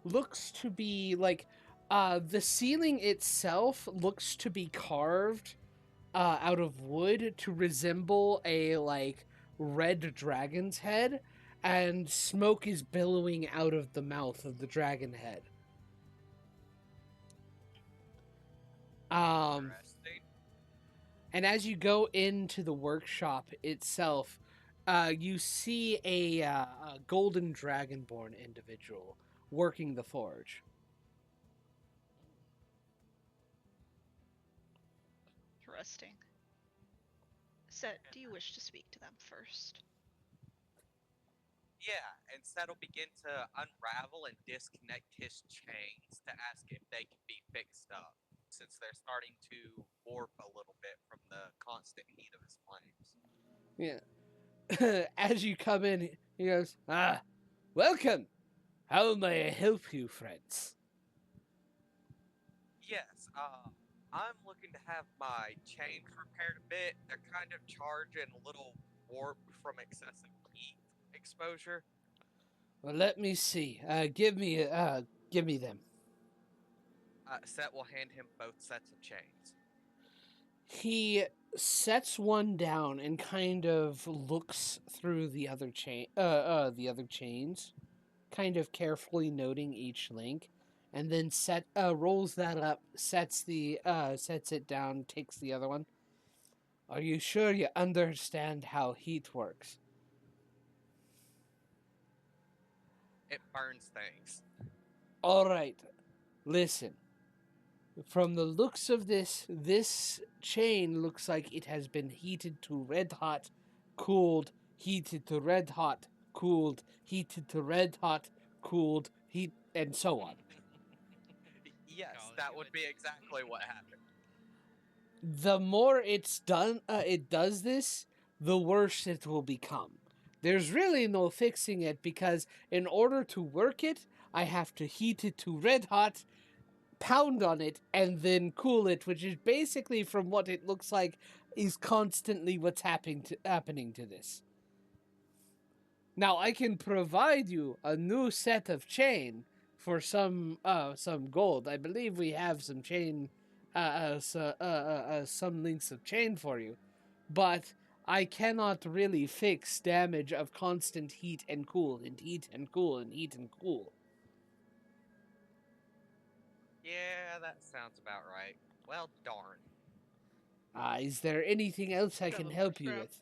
looks to be like the ceiling itself looks to be carved out of wood to resemble a like red dragon's head, and smoke is billowing out of the mouth of the dragon head. Interesting. And as you go into the workshop itself, you see a golden dragonborn individual working the forge. Interesting. Set, do you wish to speak to them first? Yeah, and Seth will begin to unravel and disconnect his chains to ask if they can be fixed up, since they're starting to warp a little bit from the constant heat of his flames. Yeah. As you come in, he goes, welcome. How may I help you, friends? Yes, I'm looking to have my chains repaired a bit. They're kind of charged and a little warped from excessive heat exposure. Well, let me see. Give me them. Set will hand him both sets of chains. He sets one down and kind of looks through the other chains, kind of carefully noting each link, and then rolls that up, sets it down, takes the other one. Are you sure you understand how heat works? It burns things. All right, listen. From the looks of this chain looks like it has been heated to red hot, cooled, heated to red hot, cooled, heated to red hot, cooled, heat, and so on. Yes, College that would be humans. exactly what happened. The more it's done, it does this, the worse it will become. There's really no fixing it because in order to work it, I have to heat it to red hot, pound on it and then cool it, which is basically, from what it looks like, is constantly what's happening to this. Now, I can provide you a new set of chain for some gold. I believe we have some chain, some links of chain for you, but I cannot really fix damage of constant heat and cool, and heat and cool, and heat and cool. Yeah, that sounds about right. Well, darn. Is there anything else I Got a can little help you scrap. with?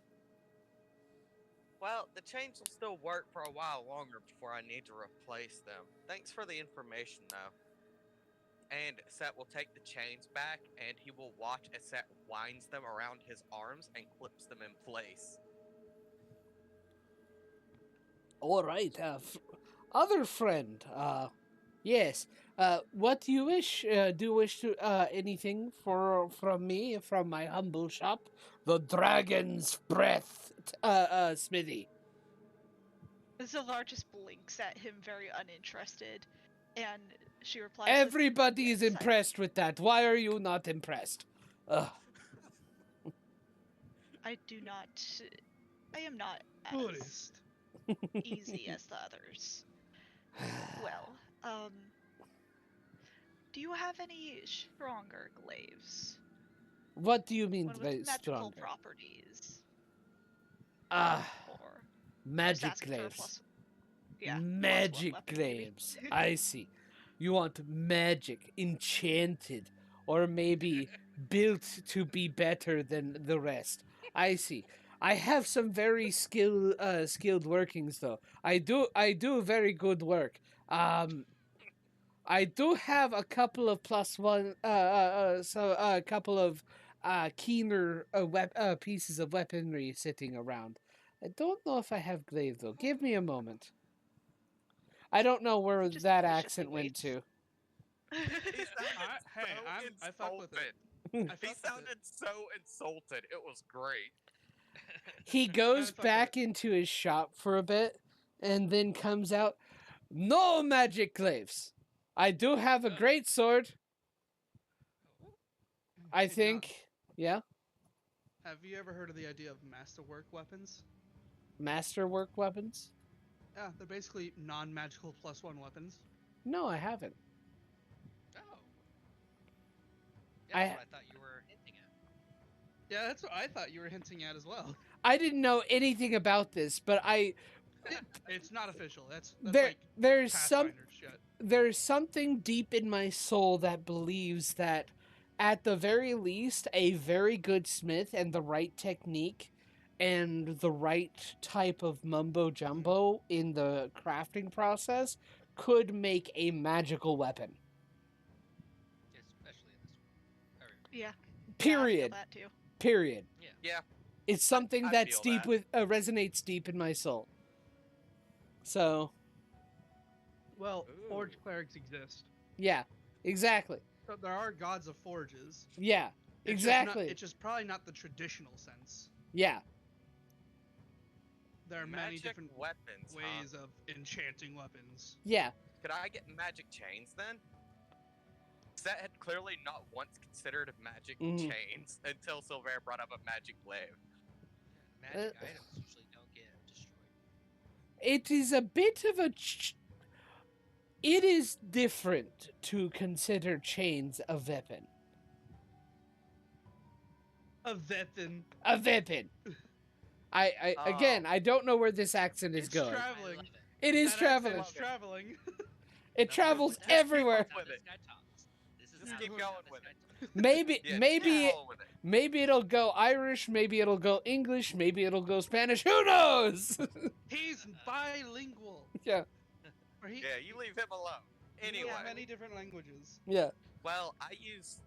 Well, the chains will still work for a while longer before I need to replace them. Thanks for the information, though. And Set will take the chains back, and he will watch as Set winds them around his arms and clips them in place. All right, other friend. Yes. What do you wish? Do you wish to anything from me, from my humble shop, the Dragon's Breath, smithy? Zilvar just blinks at him, very uninterested, and she replies. Everybody is "Yes, impressed with that. Why are you not impressed? I do not. I am not as Buddhist. easy as the others. Well, do you have any stronger glaives? What do you mean One by with magical stronger? properties. Ah, Or magic asking for a glaives. plus- yeah, Magic +1 weapon, maybe. glaives. I see. You want magic, enchanted, or maybe built to be better than the rest. I see. I have some very skilled workings though. I do very good work. I do have a couple of +1, a couple of keener pieces of weaponry sitting around. I don't know if I have glaive though. Give me a moment. I don't know where Just that patiently accent went waits. to. He sounded I fuck with it. insulted. I He fuck with sounded so insulted. It was great. He goes fuck with back into his shop for a bit and then comes out. No magic glaives. I do have a great sword. I Hey, John, think. Yeah. have you ever heard of the idea of masterwork weapons? Masterwork weapons? Yeah, they're basically non-magical +1 weapons. No, I haven't. Oh. Yeah, I- that's what I thought you were hinting at. Yeah, that's what I thought you were hinting at as well. I didn't know anything about this, but It's not official. That's there's like some Pathfinder shit. there's something deep in my soul that believes that at the very least a very good smith and the right technique and the right type of mumbo jumbo in the crafting process could make a magical weapon. Especially in this one. Or, Yeah. Period. Yeah, I feel that too. Period. Yeah. It's something I that's feel deep that. with resonates deep in my soul. So, Well, forge Ooh. clerics exist. yeah. Exactly. So there are gods of forges. Yeah. It's just not- Exactly. it's just probably not the traditional sense. Yeah. There are many Magic different weapons. ways of enchanting weapons. Yeah. Could I get magic chains then? Set had clearly not once considered magic Mhm. chains until Silver brought up a magic glaive. magic items usually don't get destroyed. It is a bit of a it is different to consider chains a weapon. A weapon. A weapon. Again, I don't know where this accent is It's going. traveling. I love it. It is That traveling. accent is traveling. It travels That's everywhere. how With this it. guy talks. This is Just how keep this going guy with talks. Maybe Yeah, maybe roll with it. maybe it'll go Irish, maybe it'll go English, maybe it'll go Spanish. Who knows? He's bilingual. Yeah. Or he, Yeah, you leave him alone. he knows Anyway, many different languages. Yeah. well, I use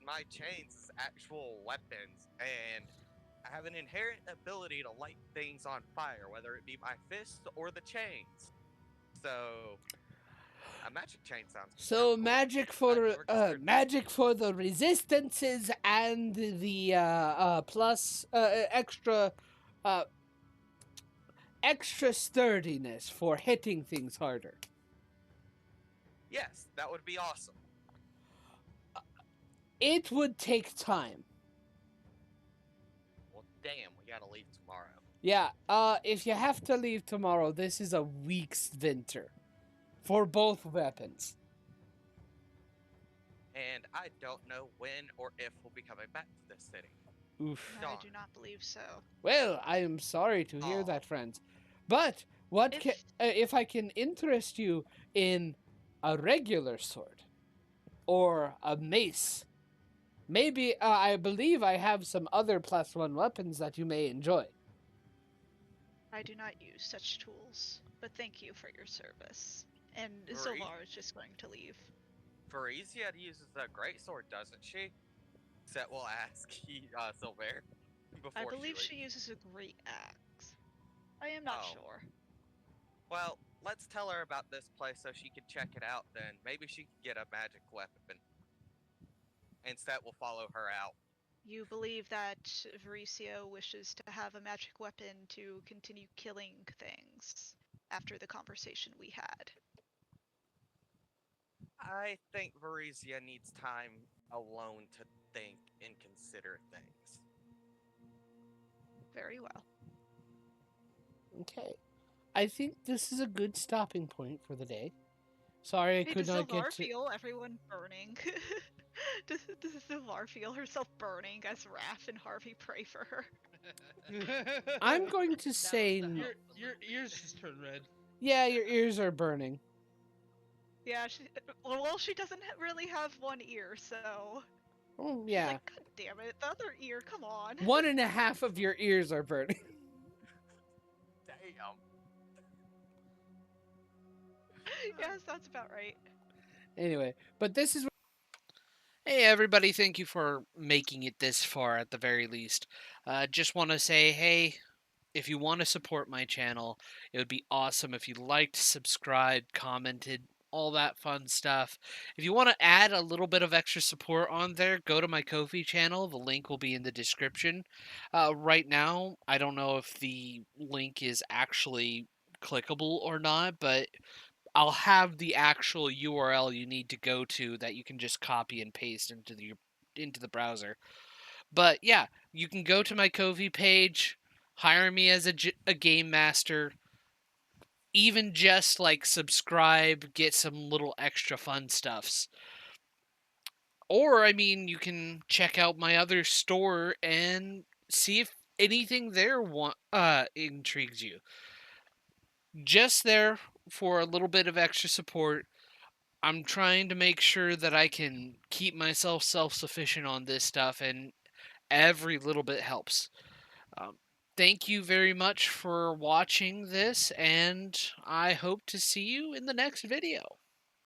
my chains as actual weapons, and I have an inherent ability to light things on fire, whether it be my fists or the chains. So, a magic chain sounds. So kinda cool. magic for the resistances and the plus extra sturdiness for hitting things harder. Yes, that would be awesome. It would take time. Well, damn, we gotta leave tomorrow. Yeah, if you have to leave tomorrow, this is a week's winter. For both weapons. And I don't know when or if we'll be coming back to this city. Oof. I Darn. do not believe so. Well, I am sorry to hear Aw. that, friends. But what If- if I can interest you in a regular sword or a mace? Maybe I believe I have some other +1 weapons that you may enjoy. I do not use such tools, but thank you for your service. And Great. Zilvar is just going to leave. Varisia uses a greatsword, doesn't she? Set will ask Silver. I Before believe she she uses a great axe. I am not Oh. sure. Well, let's tell her about this place so she can check it out then. Maybe she can get a magic weapon. And Set will follow her out. You believe that Vericio wishes to have a magic weapon to continue killing things after the conversation we had. I think Varisia needs time alone to think and consider things. Very well. Okay. I think this is a good stopping point for the day. Sorry I Hey, could does not Zilvar get to... feel everyone burning? does Zilvar feel herself burning as Raph and Harvey pray for her? I'm going to That say... was the your help your balloon. ears just turned red. Yeah, your ears are burning. Yeah, well, she doesn't really have one ear, so... Oh, She's yeah. like, God damn it, the other ear, come on. 1.5 of your ears are burning. Damn. Yes, that's about right. Anyway, but this is... Hey everybody, thank you for making it this far at the very least. Just want to say, hey, if you want to support my channel, it would be awesome if you liked, subscribed, commented, all that fun stuff. If you want to add a little bit of extra support on there, go to my Ko-fi channel. The link will be in the description. Right now, I don't know if the link is actually clickable or not, but I'll have the actual URL you need to go to that you can just copy and paste into the browser. But yeah, you can go to my Ko-fi page, hire me as a game master, even just like subscribe, get some little extra fun stuffs. Or I mean, you can check out my other store and see if anything there intrigues you. Just there for a little bit of extra support. I'm trying to make sure that I can keep myself self-sufficient on this stuff, and every little bit helps. Um, Thank you very much for watching this, and I hope to see you in the next video.